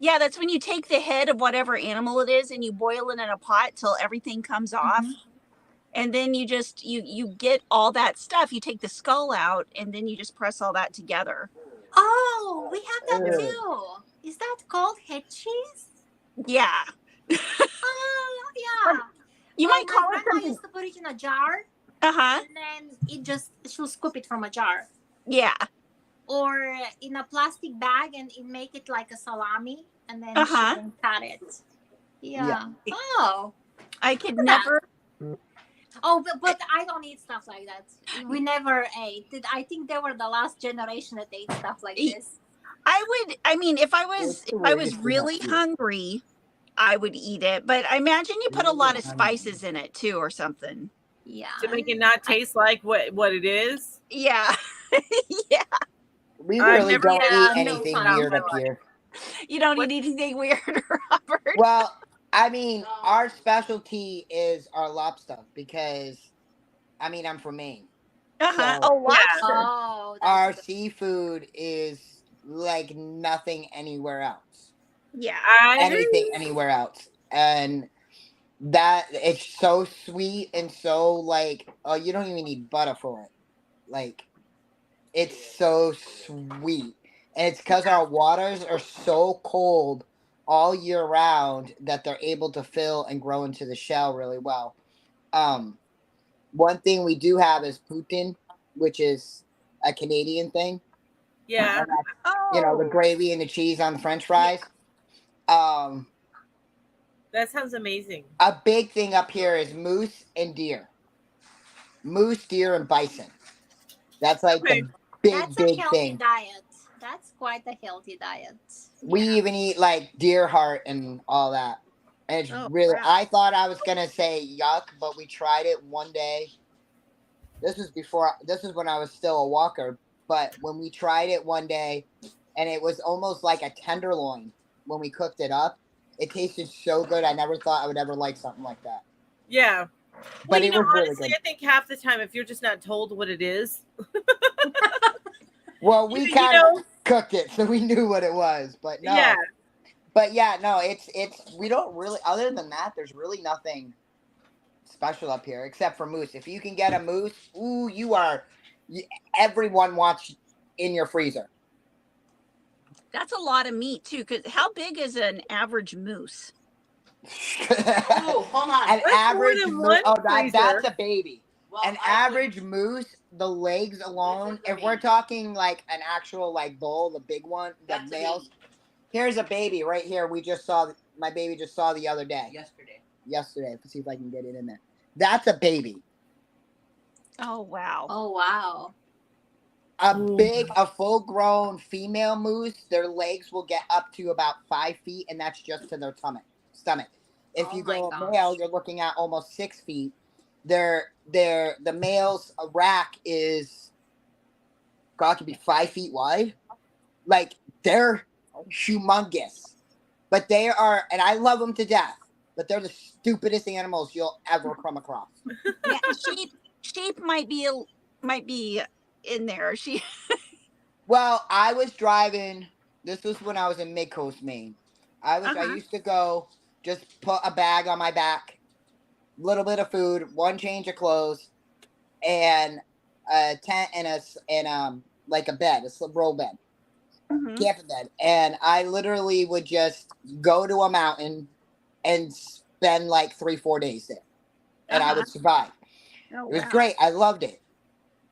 Yeah, that's when you take the head of whatever animal it is and you boil it in a pot till everything comes off. And then you just you get all that stuff. You take the skull out and then you just press all that together. Oh, we have that too. Is that called head cheese? Yeah. Oh, yeah. You might call it something. I used to put it in a jar. And then she'll scoop it from a jar. Yeah. Or in a plastic bag and make it like a salami, and then she can cut it. Yeah. Oh. I could never. Oh, but I don't eat stuff like that. We never ate. I think they were the last generation that ate stuff like this. I mean, if I It's the was weirdest thing really up here. hungry, I would eat it. But I imagine you put a lot of spices in it too, or something. Yeah. To make it not taste like what it is. Yeah. Yeah. We I've really never don't had eat no anything fun. weird up here. You don't What- eat anything weird, Robert. Well, I mean, our specialty is our lobster because, I mean, I'm from Maine. Uh-huh. So- Oh, lobster. Oh, Our that's seafood is like nothing anywhere else. Yeah. Anything anywhere else. And that it's so sweet and so like, oh, you don't even need butter for it. Like, it's so sweet. And it's because our waters are so cold all year round that they're able to fill and grow into the shell really well. One thing we do have is poutine, which is a Canadian thing. Yeah. And that's, Oh. you know, the gravy and the cheese on the French fries. That sounds amazing. A big thing up here is moose and deer. Moose, deer, and bison. That's like Okay. the big, a big healthy thing. diet. That's quite a healthy diet. We even eat like deer heart and all that. And it's Oh, really, wow. I thought I was going to say yuck, but we tried it one day. This is when I was still a walker. But when we tried it one day, and it was almost like a tenderloin when we cooked it up, it tasted so good. I never thought I would ever like something like that. Yeah. But Well, it was really honestly, good. I think half the time, if you're just not told what it is, Well, we you kind know, of cooked it, so we knew what it was. But no. yeah. But yeah, no, it's we don't really. Other than that, there's really nothing special up here except for moose. If you can get a moose, ooh, everyone wants in your freezer. That's a lot of meat too. Cause how big is an average moose? Oh, hold on. An What's more average than moose. one Oh, freezer? that's a baby. Well, An I average moose, the legs alone. This is a If we're baby. talking like an actual like bull, the big one, the That's a males. baby. Here's a baby right here. We just saw. My baby just saw the other day. Yesterday. Let's see if I can get it in there. That's a baby. Oh wow. Oh wow. A full-grown female moose, their legs will get up to about 5 feet, and that's just to their stomach. If Oh you my go gosh. male, you're looking at almost 6 feet. The male's rack is got to be 5 feet wide. Like, they're humongous, but they are, and I love them to death. But they're the stupidest animals you'll ever come across. Yeah, sheep might be in there. Well, I was driving. This was when I was in Midcoast, Maine. I used to go just put a bag on my back, little bit of food, one change of clothes, and a tent and like a bed, a roll bed, camping bed, and I literally would just go to a mountain and spend like 3-4 days there, and I would survive. Oh, It was wow. great. I loved it.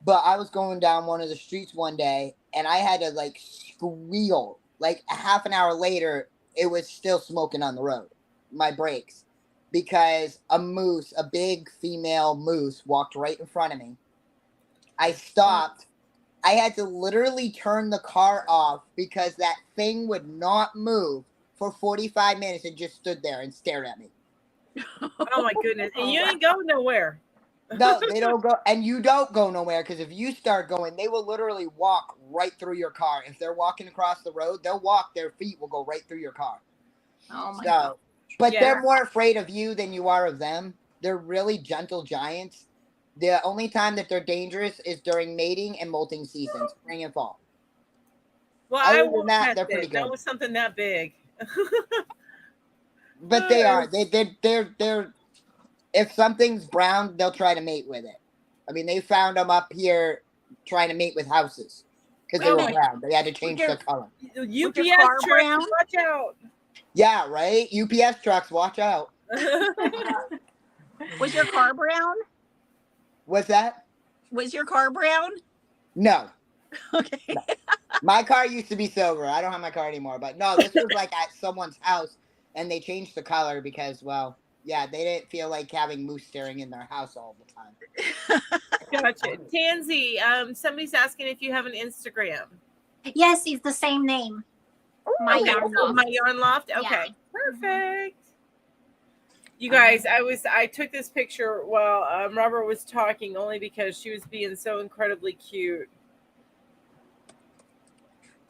But I was going down one of the streets one day, and I had to like squeal. Like a half an hour later, it was still smoking on the road, my brakes, because a big female moose, walked right in front of me. I stopped. I had to literally turn the car off because that thing would not move for 45 minutes and just stood there and stared at me. Oh my goodness. And you ain't going nowhere. No, they don't go, and you don't go nowhere, because if you start going, they will literally walk right through your car. If they're walking across the road, they'll walk, their feet will go right through your car. Oh my So, god. but Yeah. they're more afraid of you than you are of them. They're really gentle giants. The only time that they're dangerous is during mating and molting season, spring and fall. Well, Other I than won't that, test they're pretty it. That good. was something that big. But they are. They're. If something's brown, they'll try to mate with it. I mean, they found them up here trying to mate with houses because they Oh were my- brown. They had to change their color. UPS car trucks, brown? watch out. Yeah, right? UPS trucks, watch out. Was your car brown? What's that? Was your car brown? No. Okay. My car used to be silver. I don't have my car anymore. But no, this was like at someone's house, and they changed the color because, well, yeah, they didn't feel like having moose staring in their house all the time. Gotcha. Tansy, somebody's asking if you have an Instagram. Yes, it's the same name. My Okay, Yarn so Loft. My Yarn Loft. Okay, Yeah. perfect. You guys, I took this picture while Robert was talking, only because she was being so incredibly cute.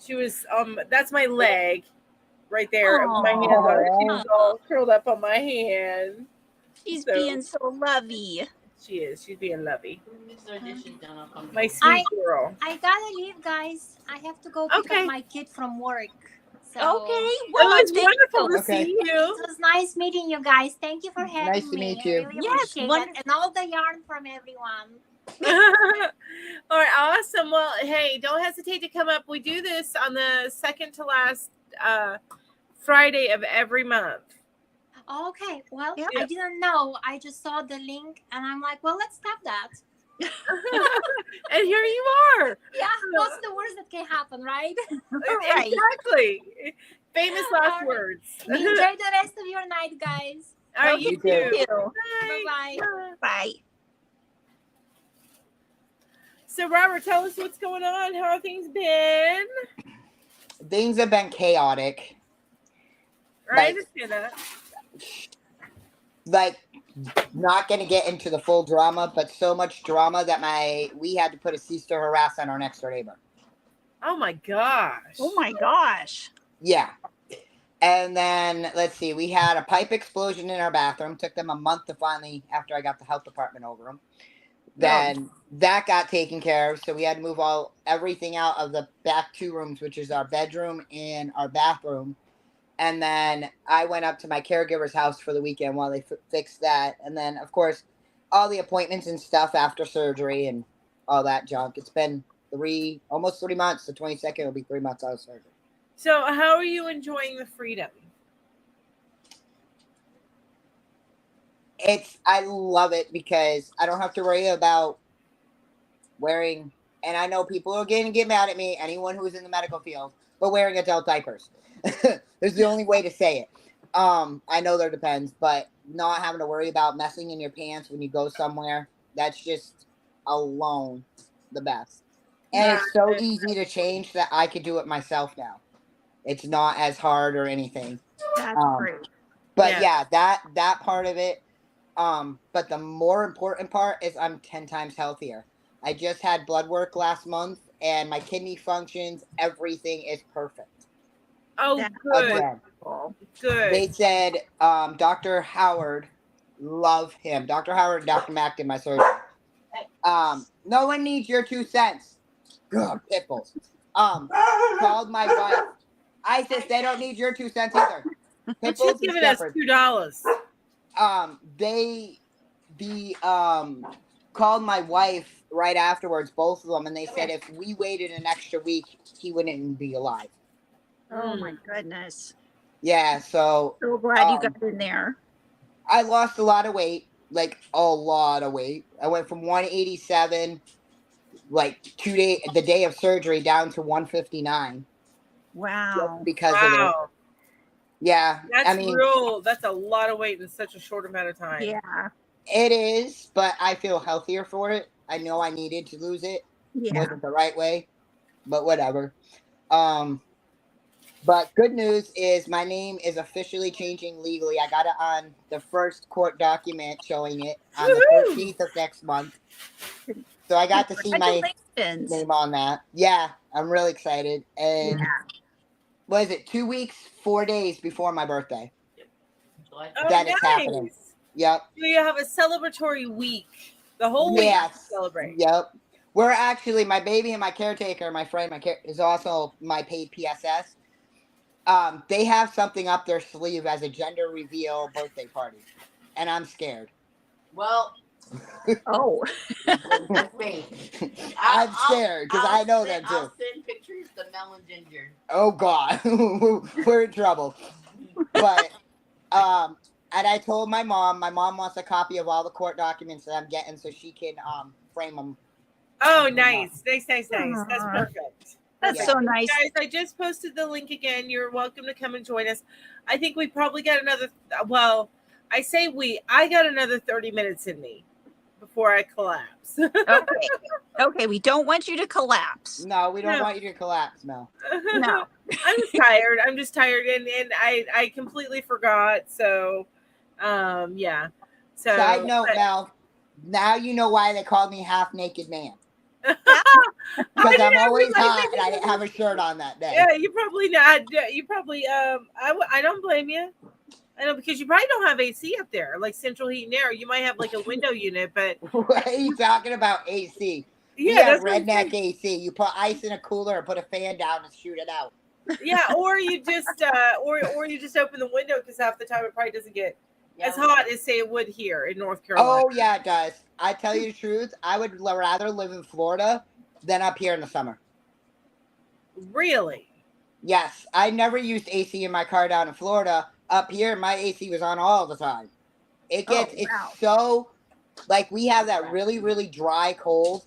She was that's my leg right there. My hands are she was all curled up on my hand. She's So- being so lovey. She is. She's being lovey. My My sweet girl. I gotta leave, guys. I have to go pick up my kid from work. So Okay. It Well, was thank wonderful to Okay. see it you. was nice meeting you guys. Thank you for having Nice to me. meet you. I really Yes, appreciate it. wonderful. And all the yarn from everyone. All right, awesome. Well, hey, don't hesitate to come up. We do this on the second to last Friday of every month. Okay, well, Yeah. I didn't know. I just saw the link and I'm like, well, let's tap that. And here you are. Yeah, what's the worst that can happen, right? Right. Exactly. Famous last All right. words. Enjoy the rest of your night, guys. All right, you You too. too. Bye-bye. Bye. So, Robert, tell us what's going on. How have things been? Things have been chaotic. I understand that. Like, not going to get into the full drama, but so much drama that we had to put a cease to harass on our next door neighbor. Oh my gosh. Oh my gosh. Yeah. And then, let's see, we had a pipe explosion in our bathroom. Took them a month to finally, after I got the health department over them. Then that got taken care of. So we had to move everything out of the back 2 rooms, which is our bedroom and our bathroom. And then I went up to my caregiver's house for the weekend while they fixed that. And then, of course, all the appointments and stuff after surgery and all that junk. It's been almost 3 months. The 22nd will be 3 months out of surgery. So, how are you enjoying the freedom? I love it because I don't have to worry about wearing, and I know people are going to get mad at me, anyone who's in the medical field, but wearing adult diapers. There's the only way to say it. I know there depends, but not having to worry about messing in your pants when you go somewhere, that's just alone the best. And it's so easy to change that I could do it myself now. It's not as hard or anything. That's great. But yeah, that part of it. But the more important part is I'm 10 times healthier. I just had blood work last month and my kidney functions, everything is perfect. Oh, That's good. Again, Good. they said Dr. Howard, love him. Dr. Howard and Dr. Mack did my surgery. No one needs your 2 cents. Ugh, pitbulls. Called my wife. Isis, they don't need your 2 cents either. But she's giving us $2. They called my wife right afterwards, both of them, and they said if we waited an extra week, he wouldn't even be alive. Oh my goodness. Yeah, so glad you got in there. I lost a lot of weight, like a lot of weight. I went from 187, like the day of surgery, down to 159. Wow. Because of it. Yeah, That's a lot of weight in such a short amount of time. Yeah. It is, but I feel healthier for it. I know I needed to lose it. Yeah. It wasn't the right way, but whatever. But good news is my name is officially changing legally. I got it on the first court document showing it on the 13th of next month. So I got to see my name on that. Yeah, I'm really excited. And what is it? 2 weeks, 4 days before my birthday. That is happening. Yep. So you have a celebratory week. The whole week to celebrate. Yep. We're actually, my baby and my caretaker, my friend, is also my paid PSS. They have something up their sleeve as a gender reveal birthday party. And I'm scared. Well. Oh. I'm scared because I know them too. I'll send pictures to Mel and Ginger. Oh God. We're in trouble. But, and I told my mom wants a copy of all the court documents that I'm getting so she can frame them. Oh, nice. Nice. That's perfect. That's so nice. Guys, I just posted the link again. You're welcome to come and join us. I think we probably got another, I say I got another 30 minutes in me before I collapse. Okay, we don't want you to collapse. No, we don't No. want you to collapse, Mel. No. I'm just tired and I completely forgot. So yeah. So Side note, but- Mel, now you know why they called me half naked man. I Because I'm didn't always realize hot they and I didn't have a shirt on that day. Yeah, you probably not. You probably I don't blame you. I know because you probably don't have AC up there, like central heat and air. You might have like a window unit, but What are you talking about, AC? We yeah, have that's what I'm redneck saying. AC. You put ice in a cooler and put a fan down and shoot it out. Yeah, or you just or you just open the window because half the time it probably doesn't get Yeah, as hot as say it would here in North Carolina. Oh, yeah, it does. I tell you the truth, I would rather live in Florida than up here in the summer. Really? Yes, I never used AC in my car down in Florida. Up here, my AC was on all the time. wow. It's so, like, we have that really, really dry cold,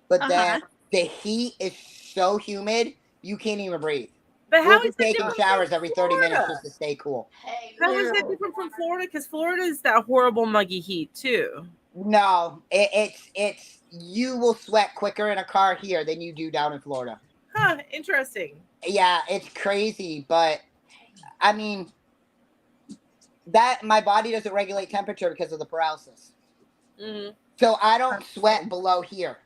but then the heat is so humid, you can't even breathe. But We'll how be is that taking different showers from every 30 minutes Florida? just to stay cool. Hey, How is that Ew. different from Florida? Because Florida is that horrible muggy heat too. No, it's you will sweat quicker in a car here than you do down in Florida. Huh? Interesting. Yeah, it's crazy, but I mean that my body doesn't regulate temperature because of the paralysis. Mm-hmm. So I don't sweat below here.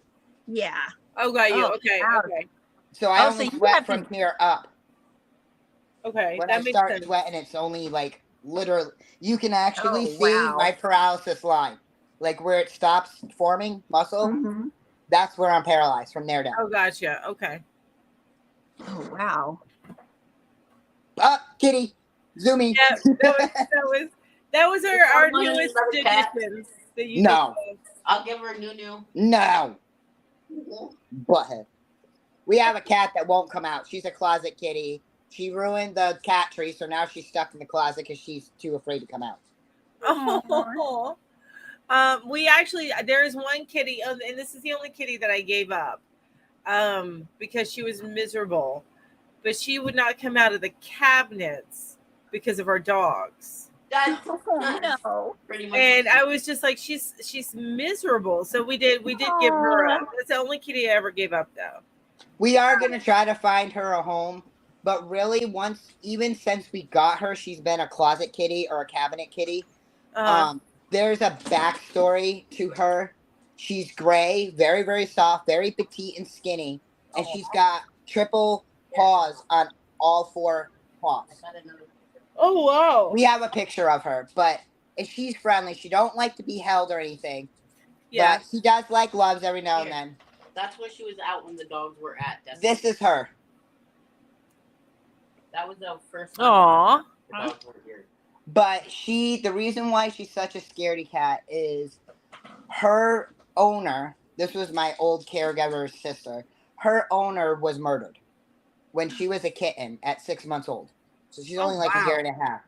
Yeah. Oh, got you. Oh, Okay. wow. Okay. So I Oh, so only you sweat have to- from here up. Okay. When That I makes start sense. sweating, it's only like literally you can actually Oh, see wow. my paralysis line, like where it stops forming muscle. Mhm. That's where I'm paralyzed from there down. Oh, gotcha. Okay. Oh, wow. Up, kitty, zoomy. Yeah, that was our Someone newest another cat? additions that you No. just I'll give her a new. No, butthead. We have a cat that won't come out. She's a closet kitty. She ruined the cat tree, so now she's stuck in the closet because she's too afraid to come out. Oh. We actually there is one kitty, and this is the only kitty that I gave up, because she was miserable, but she would not come out of the cabinets because of our dogs, That's No. pretty much. and I was just like, she's miserable. So we did give her up. That's the only kitty I ever gave up, though. We are going to try to find her a home, but really, even since we got her, she's been a closet kitty or a cabinet kitty. There's a backstory to her. She's gray, very, very soft, very petite and skinny, and she's got triple paws on all four paws. Oh wow! We have a picture of her, but she's friendly. She don't like to be held or anything. Yeah. But she does like loves every now and then. That's where she was out when the dogs were at. This is her. That was the first time Aw. the dogs were here. But the reason why she's such a scaredy cat is her owner, this was my old caregiver's sister, her owner was murdered when she was a kitten at 6 months old. So she's only like a year and a half.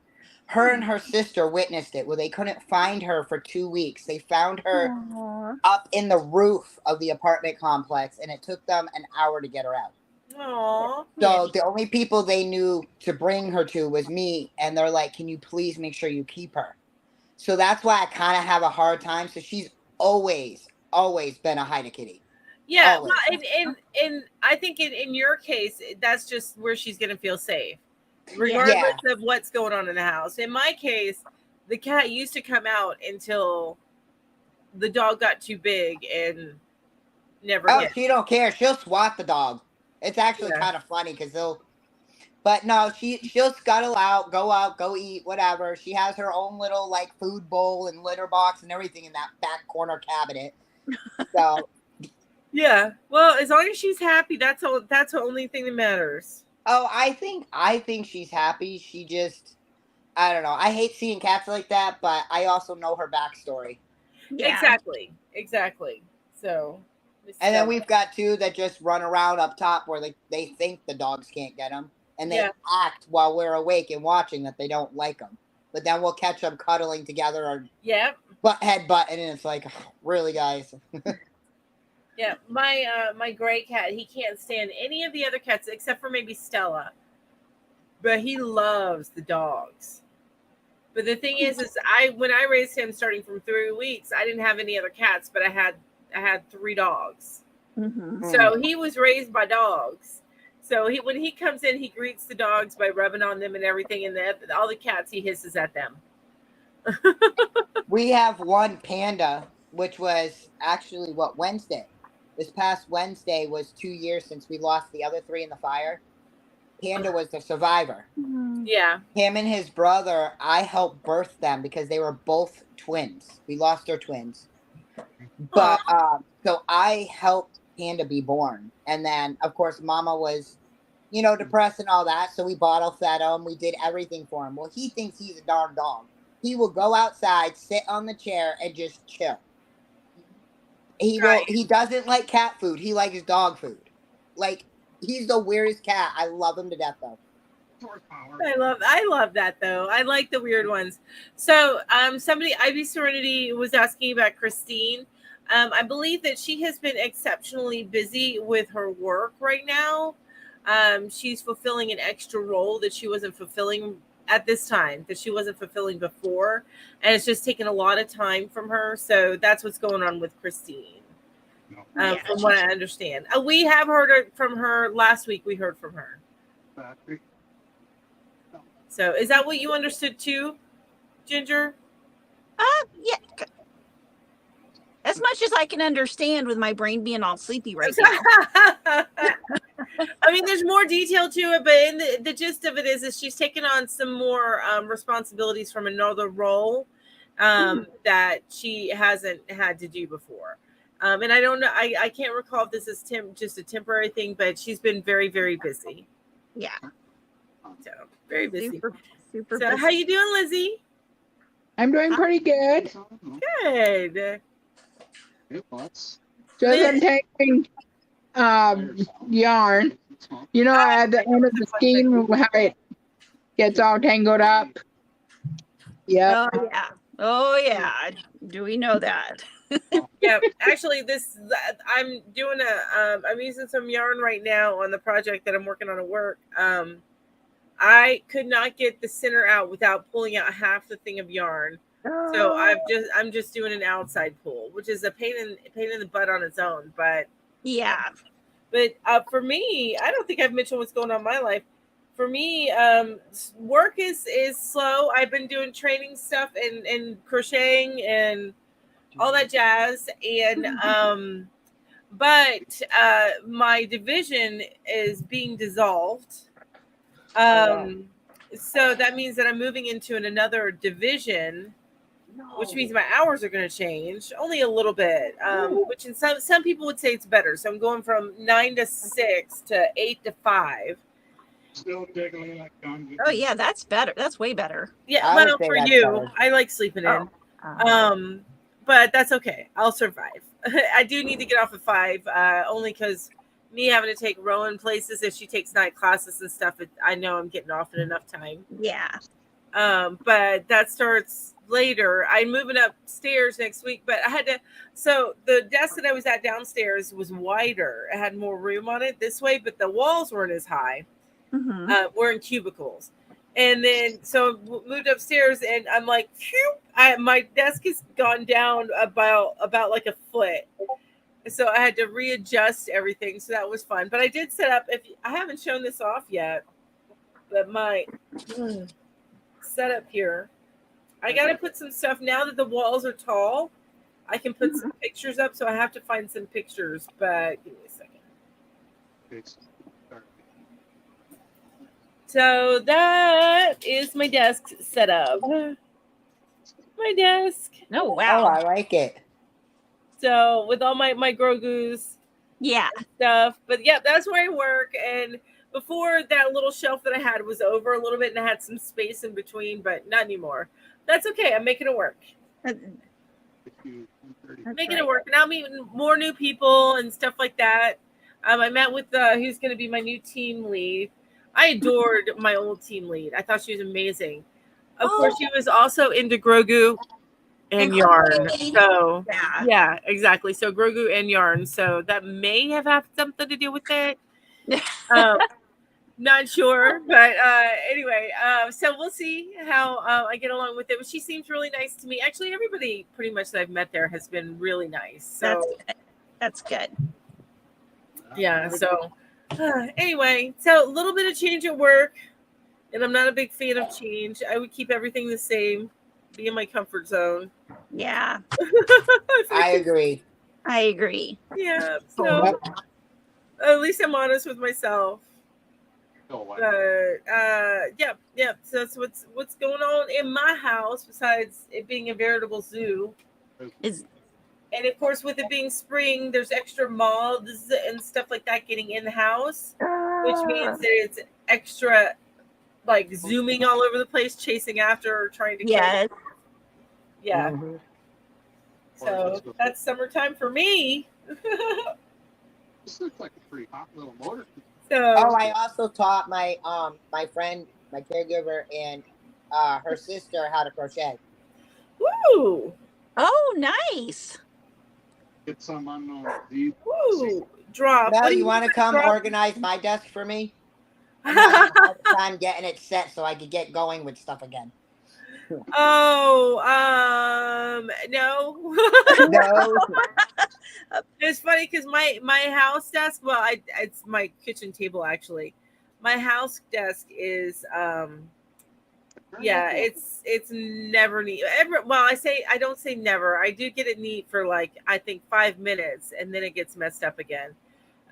Her and her sister witnessed it. Well, they couldn't find her for 2 weeks. They found her up in the roof of the apartment complex, and it took them an hour to get her out. Aw. So the only people they knew to bring her to was me, and they're like, can you please make sure you keep her? So that's why I kind of have a hard time. So she's always been a hide a kitty. Yeah, Always. well, and I think in your case, that's just where she's going to feel safe, regardless of what's going on in the house. In my case, the cat used to come out until the dog got too big and never Oh, did. she don't care. She'll swat the dog. It's actually kind of funny because but no, she'll scuttle out, go eat, whatever. She has her own little like food bowl and litter box and everything in that back corner cabinet. So yeah, well, as long as she's happy, that's the only thing that matters. oh, I think she's happy. She just, I don't know. I hate seeing cats like that, but I also know her backstory. Yeah. Exactly. So. And then we've got two that just run around up top where they think the dogs can't get them. And they act while we're awake and watching that they don't like them. But then we'll catch them cuddling together or headbutting, and it's like, oh, really, guys? Yeah, my gray cat, he can't stand any of the other cats except for maybe Stella. But he loves the dogs. But the thing is when I raised him starting from 3 weeks, I didn't have any other cats, but I had 3 dogs. Mm-hmm. So he was raised by dogs. So when he comes in, he greets the dogs by rubbing on them and everything, and all the cats he hisses at them. We have one Panda, which was actually Wednesday. This past Wednesday was 2 years since we lost the other 3 in the fire. Panda was the survivor. Yeah. Him and his brother, I helped birth them because they were both twins. We lost our twins. But so I helped Panda be born. And then, of course, Mama was, depressed and all that. So we bottle fed him. We did everything for him. Well, he thinks he's a darn dog. He will go outside, sit on the chair, and just chill. He doesn't like cat food. He likes dog food. Like, he's the weirdest cat. I love him to death, though. I love that though. I like the weird ones. So Ivy Serenity was asking about Christine. I believe that she has been exceptionally busy with her work right now. She's fulfilling an extra role that she wasn't fulfilling at this time, that she wasn't fulfilling before, and it's just taken a lot of time from her. So that's what's going on with Christine. From what I understand, we have heard from her last week. We heard from her. So is that what you understood too, Ginger? Yeah. As much as I can understand with my brain being all sleepy right now. I mean, there's more detail to it, but in the gist of it is she's taken on some more responsibilities from another role that she hasn't had to do before. And I don't know, I can't recall if this is just a temporary thing, but she's been very, very busy. Yeah. So very busy. Super so busy. How you doing, Lizzie? I'm doing pretty good. Good. Just untangling yarn. At the end of the skein, how it gets all tangled up. Yeah. Oh yeah. Do we know that? Yeah, actually, I'm doing I'm using some yarn right now on the project that I'm working on at work. I could not get the center out without pulling out half the thing of yarn. So I'm just doing an outside pull, which is a pain in the butt on its own. But yeah. But for me, I don't think I've mentioned what's going on in my life. For me, work is slow. I've been doing training stuff and crocheting and all that jazz. And but my division is being dissolved. So that means that I'm moving into another division, which means my hours are going to change only a little bit, which in some people would say it's better. So I'm going from 9 to 6 to 8 to 5. Oh yeah, that's better. That's way better. Yeah, well, for you, better. I like sleeping in. But that's okay. I'll survive. I do need to get off at 5, only because me having to take Rowan places if she takes night classes and stuff. I know I'm getting off in enough time. Yeah. But that starts later. I'm moving upstairs next week, but I had to. So the desk that I was at downstairs was wider. It had more room on it this way, but the walls weren't as high. Mm-hmm. We're in cubicles. And then, so moved upstairs, and I'm like, phew, my desk has gone down about like a foot. So I had to readjust everything. So that was fun. But I did set up, I haven't shown this off yet, but my setup here, I got to put some stuff, now that the walls are tall, I can put some pictures up. So I have to find some pictures, but give me a second. So that is my desk setup. My desk. Oh, wow. Oh, I like it. So with all my Grogu's stuff. But yeah, that's where I work. And before, that little shelf that I had was over a little bit, and I had some space in between, but not anymore. That's okay. I'm making it work. Making it work. And I'll meet more new people and stuff like that. I met with who's going to be my new team lead. I adored my old team lead. I thought she was amazing. Of course, she was also into Grogu and yarn. So yeah, exactly. So Grogu and yarn. So that may have had something to do with it. Not sure, but anyway, so we'll see how I get along with it. But she seems really nice to me. Actually, everybody pretty much that I've met there has been really nice. So That's good. yeah. So anyway, so a little bit of change at work, and I'm not a big fan of change. I would keep everything the same, be in my comfort zone. Yeah, I agree. I agree. Yeah. So at least I'm honest with myself. Yeah. So that's what's going on in my house. Besides it being a veritable zoo, and of course with it being spring, there's extra moths and stuff like that getting in the house, which means that it's extra like zooming all over the place, chasing after or trying to kill. Yes. Yeah. Mhm. So that's summertime for me. This looks like a pretty hot little motor. So Oh, I also taught my my friend, my caregiver, and her sister how to crochet. woo, Oh, nice. Get some unknown Z. woo, drop. Mel, What do you want to come drop? organize my desk for me? I'm having a hard time getting it set so I could get going with stuff again. Oh, no. No. It's funny because my house desk. Well, it's my kitchen table actually. My house desk is yeah, it's never neat. Well, I don't say never. I do get it neat for like I think 5 minutes, and then it gets messed up again.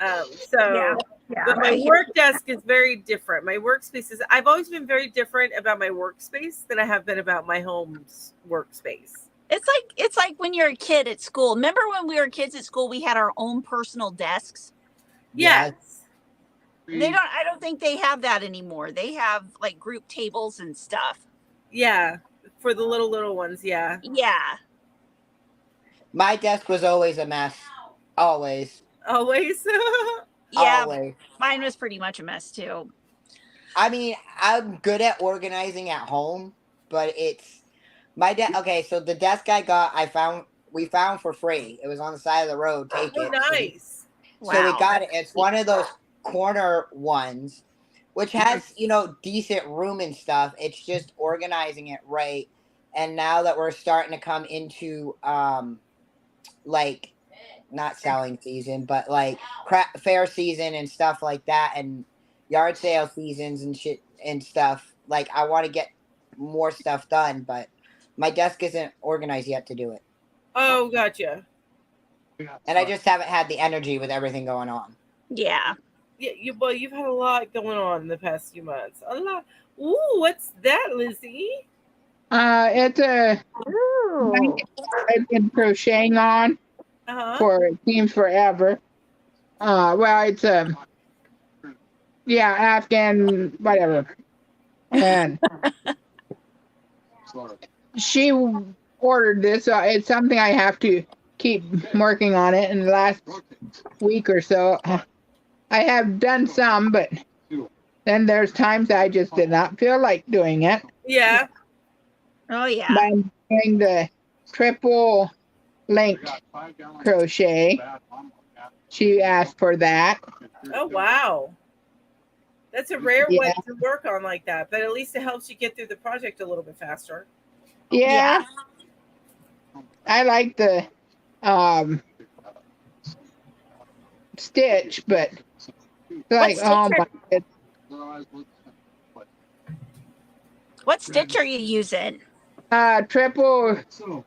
So, but my work desk is very different. My workspace is. I've always been very different about my workspace than I have been about my home's workspace. It's like when you're a kid at school. Remember when we were kids at school, we had our own personal desks? Yes. I don't think they have that anymore. They have like group tables and stuff. Yeah, for the little ones. Yeah. Yeah. My desk was always a mess. Always. Always. Yeah. Always. Mine was pretty much a mess too. I mean, I'm good at organizing at home, but it's my desk. Okay, so the desk we found for free. It was on the side of the road. Take Oh, it. nice. So we got it. It's one of those corner ones, which has, decent room and stuff. It's just organizing it right. And now that we're starting to come into, like, not selling season, but like fair season and stuff like that, and yard sale seasons and shit and stuff. Like, I want to get more stuff done, but my desk isn't organized yet to do it. Oh, gotcha. And I just haven't had the energy with everything going on. Yeah. Yeah, you've had a lot going on in the past few months. A lot. Ooh, what's that, Lizzie? It's a blanket I've been crocheting on for it seems forever. Well, it's Afghan whatever, and she ordered this. It's something I have to keep working on it. In the last week or so, I have done some, but then there's times I just did not feel like doing it. Yeah. Oh yeah. But I'm doing the triple linked crochet. She asked for that. Oh wow. That's a rare one to work on like that, but at least it helps you get through the project a little bit faster. Yeah. I like the stitch, but like what stitch are you using? Triple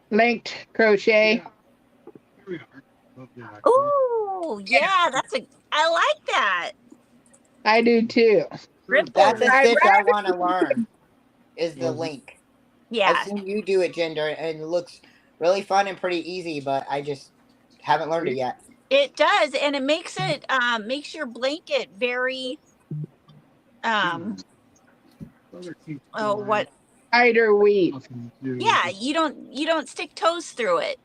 linked crochet. Oh yeah, I like that. I do too. That's a stitch I want to learn. Is the link? Yeah. I've seen you do it, Ginger, and it looks really fun and pretty easy, but I just haven't learned it yet. It does, and it makes your blanket very tighter weave. Yeah, you don't stick toes through it.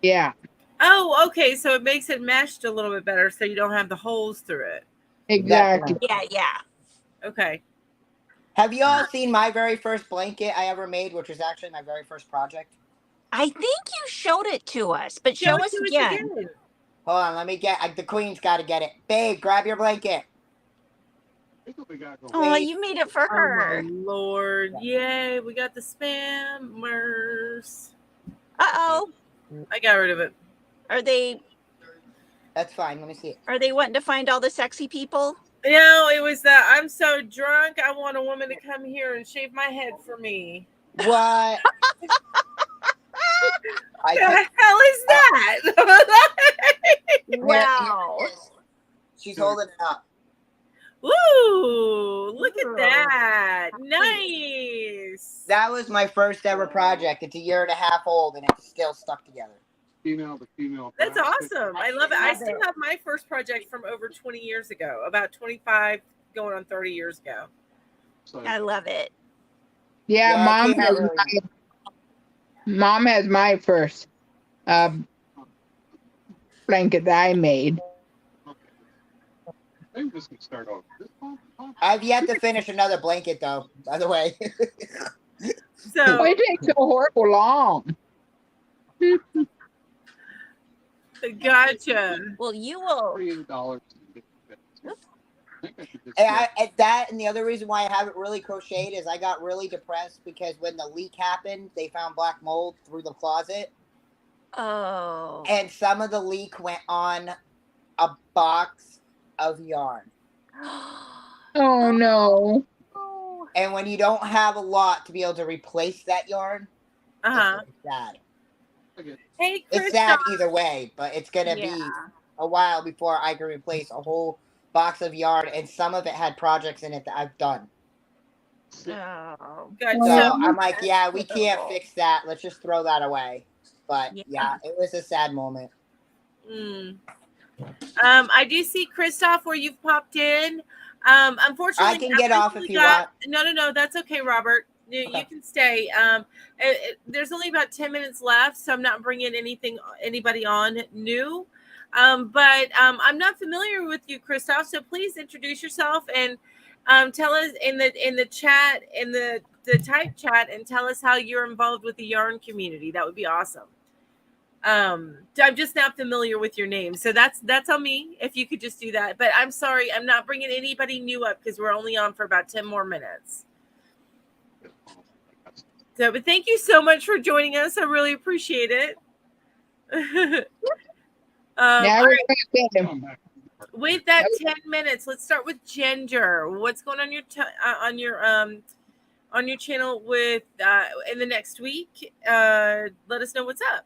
Yeah. Oh, okay. So it makes it meshed a little bit better, so you don't have the holes through it. Exactly. Yeah. Okay. Have you all seen my very first blanket I ever made, which was actually my very first project? I think you showed it to us, but show us again. Hold on, let me get the queen's got to get it. Babe, grab your blanket. Here's what we got going. Oh, Wait. you made it for Oh her. my Lord. Yay. We got the spammers. Uh-oh. I got rid of it. Are they That's fine. Let me see it. wanting to find all the sexy people? No, it was that I'm so drunk. I want a woman to come here and shave my head for me. What? What the hell is that? Wow. She's holding it up. Woo! Look at Ooh. that. Nice. That was my first ever project. It's a year and a half old and it's still stuck together. The female. That's plastic. awesome. I love it. I Love still it. have my first project from over 20 years ago, about 25 going on 30 years ago. So, I love it. Yeah, Yeah, I mom can't has really- mom has my first blanket that I made. okay. Maybe this can start over. I've yet to finish another blanket though, by the way. So It takes so horrible long. gotcha. Well, you will. $38. And that and the other reason why I haven't really crocheted is I got really depressed because when the leak happened, they found black mold through the closet. Oh. And some of the leak went on a box of yarn. Oh no. And when you don't have a lot to be able to replace that yarn, Uh-huh. it's really sad. Hey, It's Chris. sad either way, but it's gonna be Yeah. a while before I can replace a whole box of yarn, and some of it had projects in it that I've done. Oh. Gotcha. So Yeah. I'm like, yeah, we can't fix that. Let's just throw that away. But Yeah. yeah, it was a sad moment. Mm. I do see Christoph where you've popped in. Unfortunately, I can get off if you want. No, that's okay, Robert. You Okay. can stay. There's only about 10 minutes left, so I'm not bringing anybody on new. But I'm not familiar with you, Christoph. So please introduce yourself and tell us in the chat, in the type chat, and tell us how you're involved with the yarn community. That would be awesome. I'm just not familiar with your name, so that's on me. If you could just do that, but I'm sorry, I'm not bringing anybody new up because we're only on for about 10 more minutes. So, but thank you so much for joining us. I really appreciate it. Yeah, All I was right, gonna say, with that 10 minutes, let's start with Ginger. What's going on on your channel with in the next week? Let us know what's up.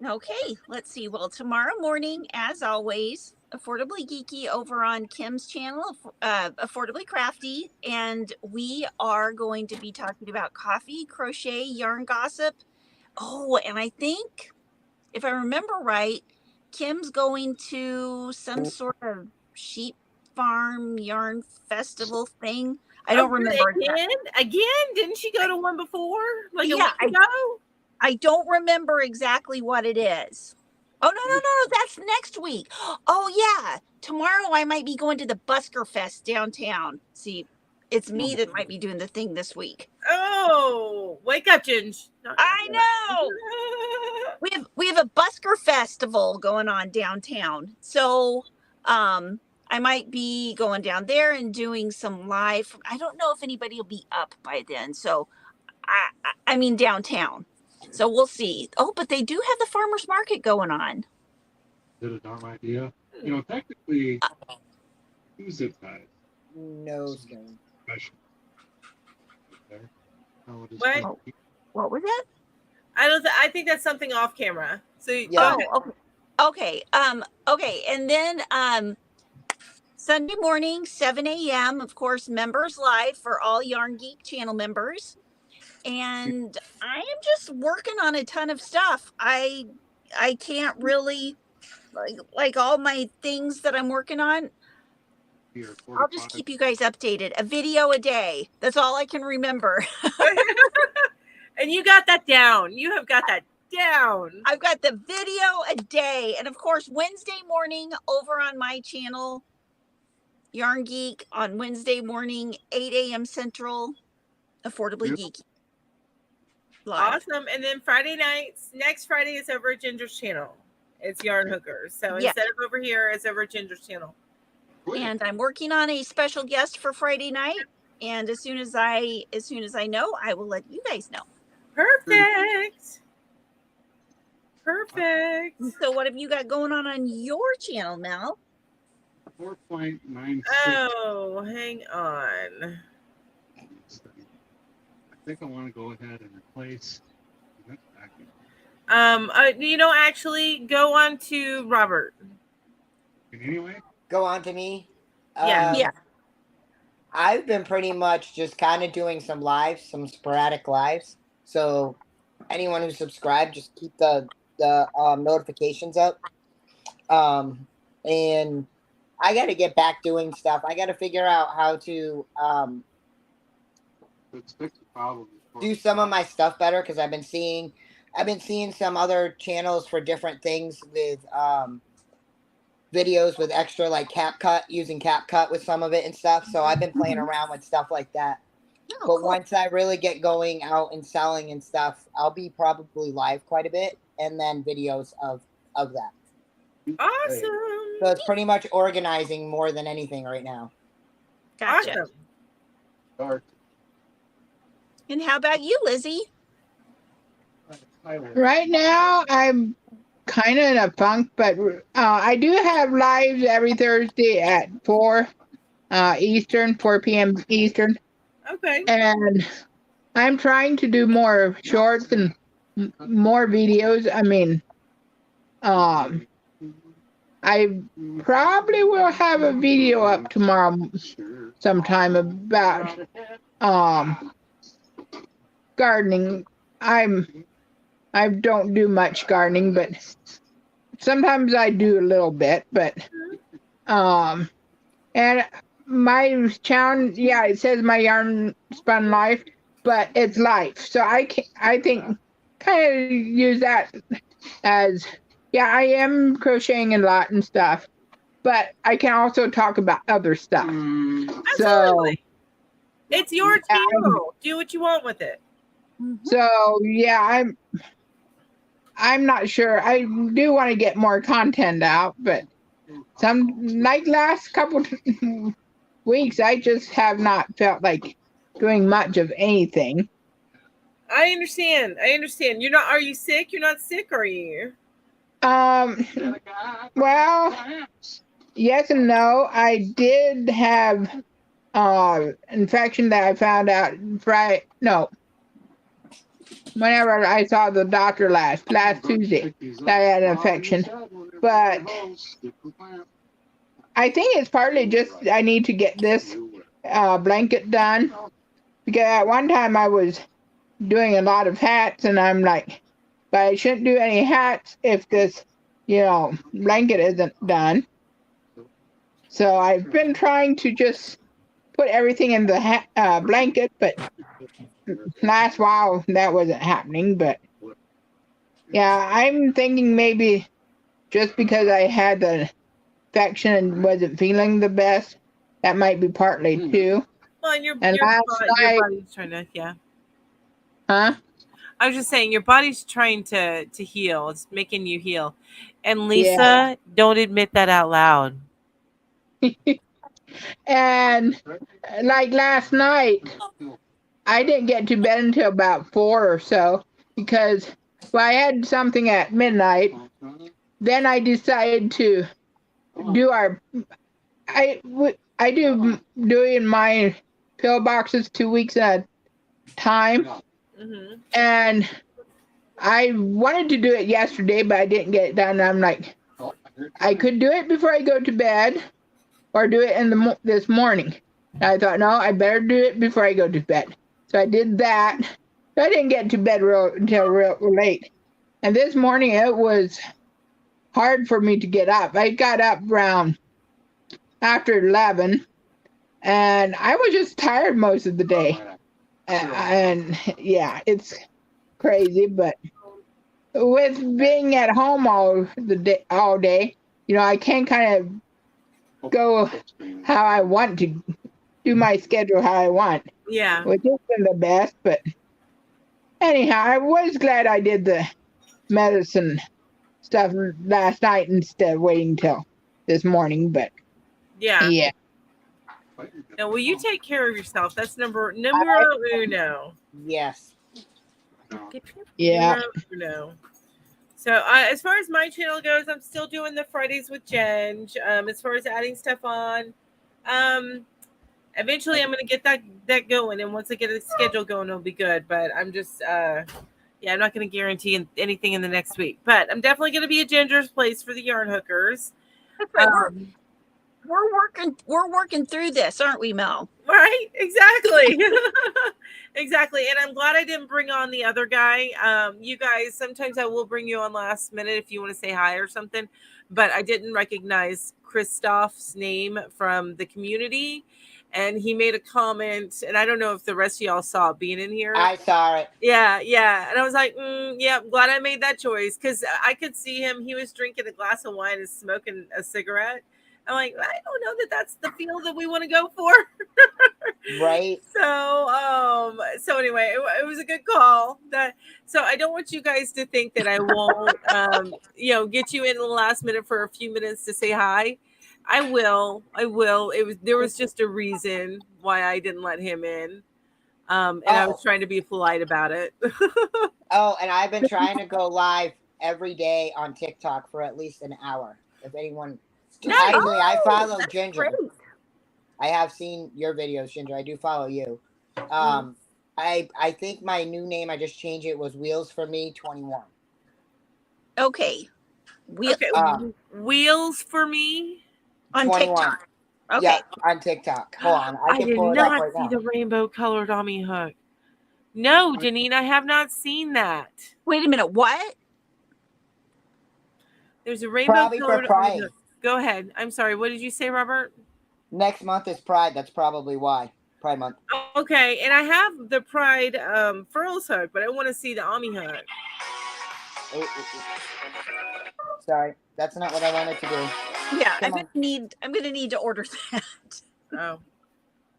Okay, let's see. Well, tomorrow morning, as always, Affordably Geeky over on Kim's channel, Affordably Crafty, and we are going to be talking about coffee, crochet, yarn gossip. Oh, and I think, if I remember right, Kim's going to some sort of sheep farm yarn festival thing. I don't remember. Again? Didn't she go to one before? Like a Yeah, week ago? I don't remember exactly what it is. Oh, no, that's next week. Oh, yeah. Tomorrow I might be going to the Busker Fest downtown. See, it's me that might be doing the thing this week. Oh, wake up, Ginge. I know. We have a Busker Festival going on downtown. So I might be going down there and doing some live. I don't know if anybody will be up by then. So I mean downtown. So we'll see. Oh, but they do have the farmers market going on. Is it a dumb idea? You know, technically, two zip ties. No skin. Special. Okay. Now we'll just What? go- What was that? I think that's something off camera. So Yeah. Okay. Okay. And then Sunday morning, 7 a.m., of course, members live for all Yarn Geek channel members. And I am just working on a ton of stuff. I can't really like all my things that I'm working on. Here, I'll just 45. keep you guys updated. A video a day. That's all I can remember. and you got that down. You have got that down. I've got the video a day. And of course, Wednesday morning over on my channel, Yarn Geek, on Wednesday morning, 8 a.m. Central, Affordably Geeky. Live. Awesome. And then Friday nights, next Friday is over at Ginger's channel. It's Yarn Hookers. So Yeah. instead of over here, it's over at Ginger's channel. and I'm working on a special guest for Friday night. And as soon as I know, I will let you guys know. Perfect. Perfect. So what have you got going on your channel, Mel? 4.96. Oh, hang on. I think I want to go ahead and replace. Actually, go on to Robert. Anyway, Go on to me. Yeah. Yeah. I've been pretty much just kind of doing some lives, some sporadic lives. So anyone who's subscribed, just keep the notifications up. And I got to get back doing stuff. I got to figure out how to let's fix the problem. do some of my stuff better, because I've been seeing some other channels for different things with videos with extra like CapCut, using CapCut with some of it and stuff. So I've been playing around with stuff like that. Oh, But cool. once I really get going out and selling and stuff, I'll be probably live quite a bit, and then videos of that. Awesome. So it's pretty much organizing more than anything right now. Gotcha. Awesome. And how about you, Lizzie? Right now, I'm kind of in a funk, but I do have lives every Thursday at 4 Eastern, 4 p.m. Eastern. Okay. And I'm trying to do more shorts and more videos. I mean, I probably will have a video up tomorrow sometime about gardening. I don't do much gardening, but sometimes I do a little bit. But and my challenge, yeah, it says my yarn spun life, but it's life. So I think kind of use that as, yeah, I am crocheting a lot and stuff, but I can also talk about other stuff. Absolutely. It's your channel. Do what you want with it. So yeah, I'm not sure. I do want to get more content out, but like last couple weeks, I just have not felt like doing much of anything. I understand. You're not. Are you sick? You're not sick, are you? Well, yes and no. I did have infection that I found out whenever I saw the doctor last Tuesday, that I had an infection. But I think it's partly just I need to get this blanket done, because at one time I was doing a lot of hats, and I'm like, but I shouldn't do any hats if this, blanket isn't done. So I've been trying to just put everything in the blanket, but last while that wasn't happening. But yeah, I'm thinking maybe just because I had the infection and wasn't feeling the best, that might be partly too. Well, and your last night, body's trying to, yeah. Huh? I was just saying, your body's trying to heal. It's making you heal. And Lisa, don't admit that out loud. And like last night, I didn't get to bed until about 4 or so, because I had something at midnight. Then I decided to do I do doing my pillboxes 2 weeks at a time. Mm-hmm. And I wanted to do it yesterday, but I didn't get it done. I'm like, I could do it before I go to bed, or do it in this morning. And I thought, no, I better do it before I go to bed. So I did that. So I didn't get to bed until real late. And this morning it was hard for me to get up. I got up around after 11, and I was just tired most of the day. And yeah, it's crazy, but with being at home all day, I can kind of go how I want to, do my schedule how I want. Yeah. Which isn't the best, but anyhow, I was glad I did the medicine stuff last night instead of waiting till this morning. But Yeah. Yeah. Now, will you take care of yourself? That's numero uno. Yes. Yeah. Numero uno. So, as far as my channel goes, I'm still doing the Fridays with Jen. As far as adding stuff on, eventually I'm going to get that going, and once I get a schedule going, it'll be good. But I'm just, yeah, I'm not going to guarantee anything in the next week. But I'm definitely going to be at Ginger's place for the yarn hookers. That's right. We're working through this, aren't we, Mel? Right, exactly. Exactly. And I'm glad I didn't bring on the other guy. You guys, sometimes I will bring you on last minute if you want to say hi or something, but I didn't recognize Christoph's name from the community, and he made a comment, and I don't know if the rest of y'all saw it being in here. I saw it. Yeah, and I was like, yeah, I'm glad I made that choice, because I could see him. He was drinking a glass of wine and smoking a cigarette. I'm like, I don't know that that's the feel that we want to go for. Right. So anyway, it was a good call. So I don't want you guys to think that I won't, get you in the last minute for a few minutes to say hi. I will. There was just a reason why I didn't let him in. And I was trying to be polite about it. Oh, and I've been trying to go live every day on TikTok for at least an hour. If anyone... Actually, I follow Ginger. Great. I have seen your videos, Ginger. I do follow you. I think my new name, I just changed it, was Wheels for Me 21. Okay. Wheels for Me on 21. TikTok. Okay. Yeah, on TikTok. Hold on. I can did pull it up not right see now. the rainbow colored Ami hook. No, Janine, I have not seen that. Wait a minute. What? There's a rainbow Probably for colored Pride. Ami hook. Go ahead. I'm sorry. What did you say, Robert? Next month is Pride. That's probably why. Pride month. Okay, and I have the Pride furls hook, but I want to see the Ami hook. Sorry, that's not what I wanted to do. Yeah, I'm gonna need to order that. Oh.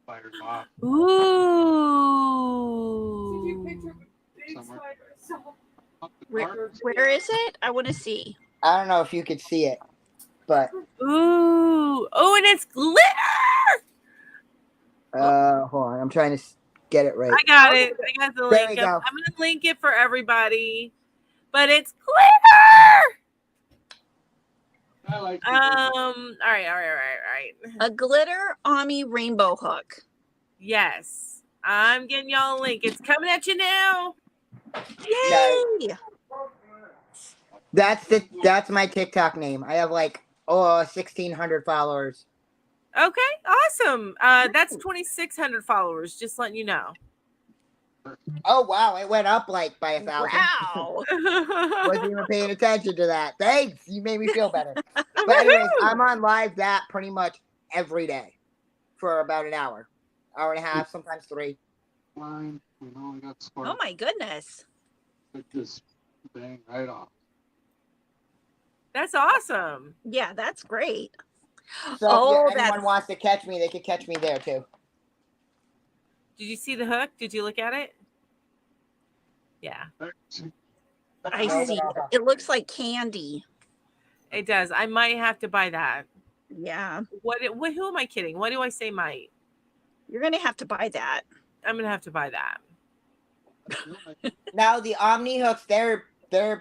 Fired off Ooh. somewhere. Where is it? I want to see. I don't know if you could see it, but Ooh. Oh, and it's glitter. hold on. I'm trying to get it right. I got it. I got the There link. we go. I'm going to link it for everybody. But it's glitter. I like All right. A glitter Ami rainbow hook. Yes. I'm getting y'all a link. It's coming at you now. Yay! That's my TikTok name. I have like 1,600 followers. Okay, awesome. That's 2,600 followers. Just letting you know. Oh wow, it went up like by 1,000. Wow. Wasn't even paying attention to that. Thanks, you made me feel better. But anyways, I'm on live that pretty much every day for about an hour and a half, sometimes 3. line. We only got spark. Oh my goodness. It just bang right off. That's awesome. Yeah, that's great. So if anyone wants to catch me, they could catch me there too. Did you see the hook? Did you look at it? Yeah. I see. It looks like candy. It does. I might have to buy that. Yeah. Who am I kidding? Why do I say might? You're going to have to buy that. I'm going to have to buy that. Now the Omni hooks, they're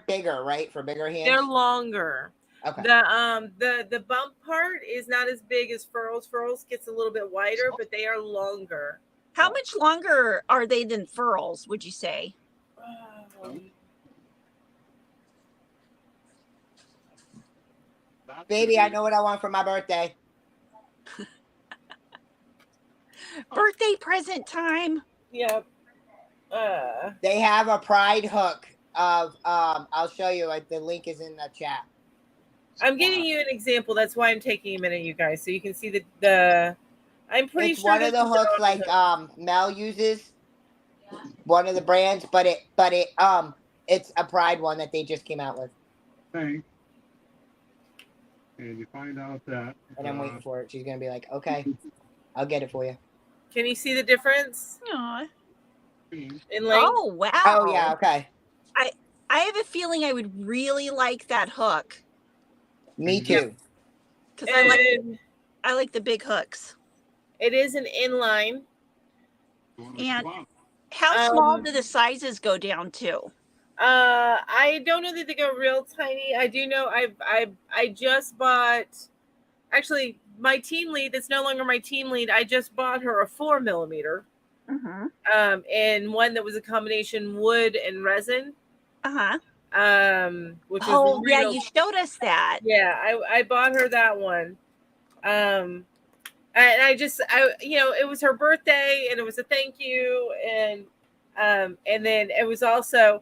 bigger, right? For bigger hands. They're longer. Okay. The bump part is not as big as furls. Furls gets a little bit wider, but they are longer. How much longer are they than furls, would you say? Baby, I know what I want for my birthday. Birthday present time. Yep. They have a Pride hook of I'll show you. Like the link is in the chat. I'm giving you an example. That's why I'm taking a minute, you guys, so you can see the. I'm pretty It's sure one of the hooks like Mel uses. One of the brands, but it's a Pride one that they just came out with. Okay. And you find out that. And I'm waiting for it. She's gonna be like, okay, I'll get it for you. Can you see the difference Aww. in length? Oh, wow. Oh yeah, okay. I have a feeling I would really like that hook. Me too. Because I like I like the big hooks. It is an inline. And how small Um, do the sizes go down to? I don't know that they go real tiny. I do know I just bought, actually my team lead that's no longer my team lead. I just bought her a 4mm. And one that was a combination wood and resin. Which was yeah, you showed us that. Yeah, I bought her that one. And it was her birthday and it was a thank you, and then it was also,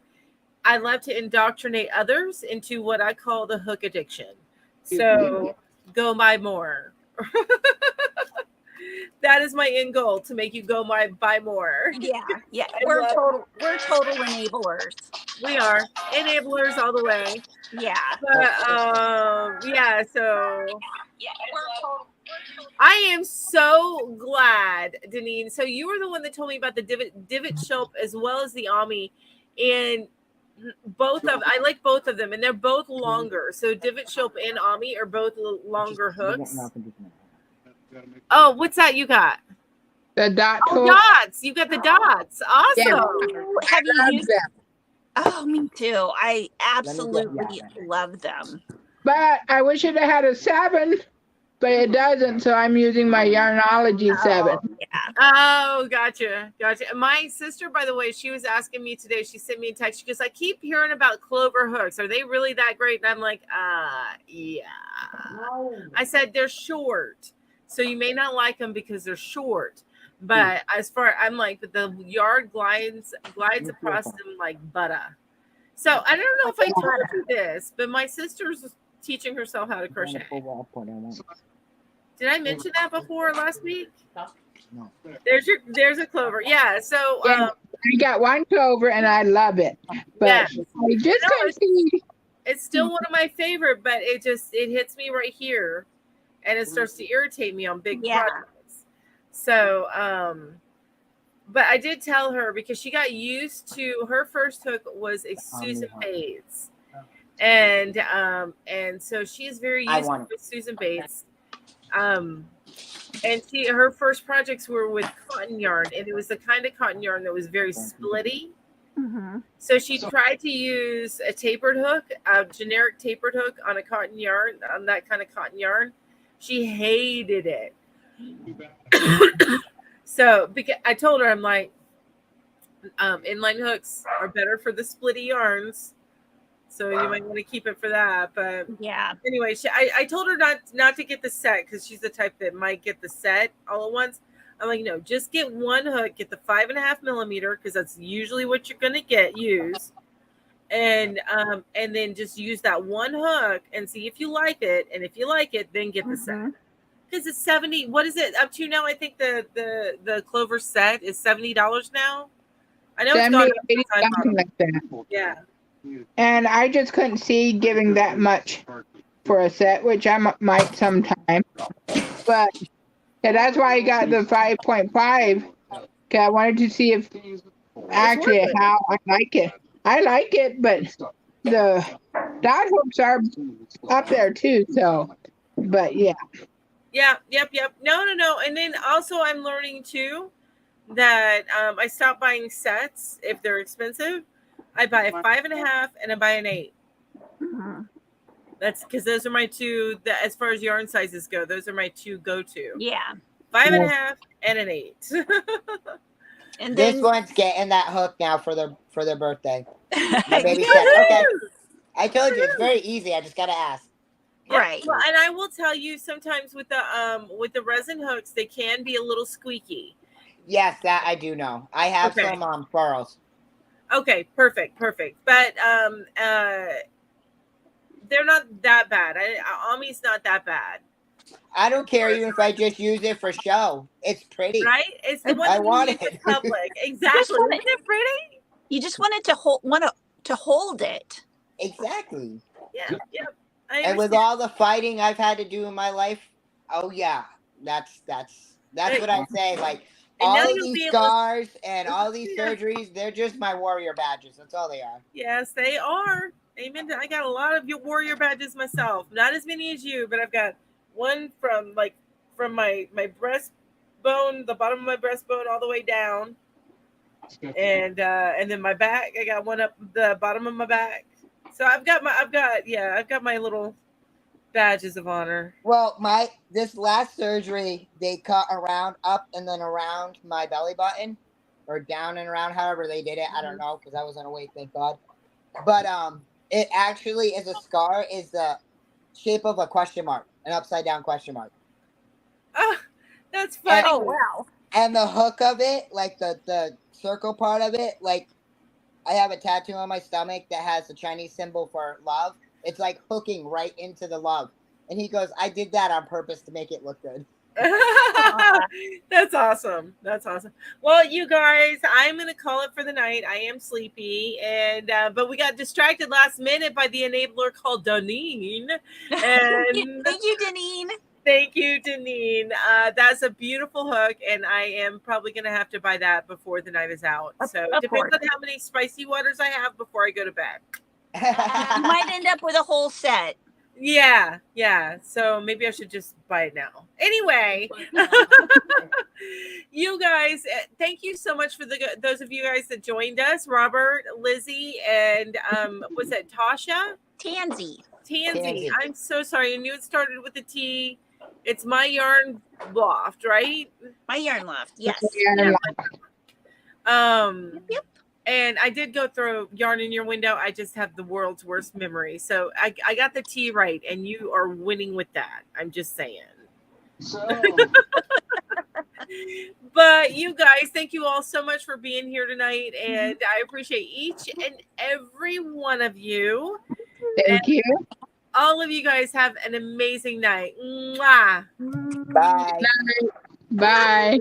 I love to indoctrinate others into what I call the hook addiction. So go buy more. That is my end goal, to make you go buy more. Yeah. We're total enablers. We are enablers all the way. Yeah. But so I am so glad, Deneen. So you were the one that told me about the divot shelf as well as the Ami, and I like both of them, and they're both longer. So divot shelf and Ami are both longer hooks. Oh, what's that you got? The dot hook. Dots. You got the dots. Awesome. Yeah. Have you used them? Oh, me too. I absolutely love them. But I wish it had a 7, but it doesn't. So I'm using my Yarnology 7. Yeah. Oh, gotcha. My sister, by the way, she was asking me today. She sent me a text. She goes, I keep hearing about clover hooks. Are they really that great? And I'm like, yeah. I said, they're short. So you may not like them because they're short. But I'm like, the yard glides across them like butter. So I don't know if I told you this, but my sister's teaching herself how to crochet. Did I mention that before last week? No. There's a clover. Yeah. So I got one clover and I love it. But I just couldn't see. It's still one of my favorite, but it hits me right here, and it starts to irritate me on big projects. So but I did tell her, because she got used to, her first hook was a Susan Bates. And so she's very used to Susan Bates. And her first projects were with cotton yarn, and it was the kind of cotton yarn that was very splitty. So she tried to use a tapered hook, a generic tapered hook on a cotton yarn, on that kind of cotton yarn. She hated it. So because I told her, I'm like, inline hooks are better for the splitty yarns. So you might want to keep it for that. But yeah. Anyway, I told her not to get the set, because she's the type that might get the set all at once. I'm like, no, just get one hook, get the 5.5mm, because that's usually what you're gonna use. And then just use that one hook and see if you like it. And if you like it, then get the set. Because it's 70. What is it up to now? I think the clover set is $70 now. I know it's gone up, something like that. Yeah. And I just couldn't see giving that much for a set, which I might sometime. But that's why I got the 5.5. Because I wanted to see if actually how I like it. I like it, but the dot hooks are up there too. So, but yeah. Yeah, yep. No. And then also I'm learning too that I stopped buying sets if they're expensive. I buy a 5.5 and I buy an 8. That's because those are my two, as far as yarn sizes go, those are my two go-to. Yeah. 5.5 and an 8. And this then, one's getting that hook now for their birthday. My baby said, okay. I told you, it's very easy. I just gotta ask. Yeah, right. Well, and I will tell you, sometimes with the resin hooks, they can be a little squeaky. Yes, that I do know. I have some furrows. Okay, perfect. But they're not that bad. Ami's not that bad. I don't care even if I just use it for show. It's pretty, right? It's the one I want it it. public. Exactly. Isn't it pretty? You just wanted to hold it. Exactly. Yeah. And with all the fighting I've had to do in my life, oh yeah, that's what I say. Like all of these scars and all these surgeries, they're just my warrior badges. That's all they are. Yes, they are. Amen. I got a lot of your warrior badges myself. Not as many as you, but I've got one from like from my breastbone, the bottom of my breastbone, all the way down, and then my back. I got one up the bottom of my back. So I've got my little badges of honor. Well, this last surgery, they cut around, up, and then around my belly button, or down and around, however they did it. I don't know, because I wasn't awake, thank God. But it actually is a scar. Is the shape of a question mark, an upside down question mark. Ah, that's funny. Oh wow! And the hook of it, like the circle part of it, like I have a tattoo on my stomach that has the Chinese symbol for love. It's like hooking right into the love. And he goes, I did that on purpose to make it look good. That's awesome. That's awesome. Well, you guys, I'm gonna call it for the night. I am sleepy, and but we got distracted last minute by the enabler called Deneen. And Thank you, Deneen. Thank you, Deneen. That's a beautiful hook, and I am probably gonna have to buy that before the night is out. So it depends on how many spicy waters I have before I go to bed. You might end up with a whole set. Yeah. So maybe I should just buy it now. Anyway, you guys, thank you so much for those of you guys that joined us, Robert, Lizzie, and was it Tasha? Tansy. I'm so sorry. I knew it started with a T. It's My Yarn Loft, right? My Yarn Loft, yes. Yep. And I did go through Yarn in Your Window. I just have the world's worst memory. So I got the T right, and you are winning with that. I'm just saying. So. But you guys, thank you all so much for being here tonight. And I appreciate each and every one of you. Thank you. All of you guys have an amazing night. Mwah. Bye. Bye.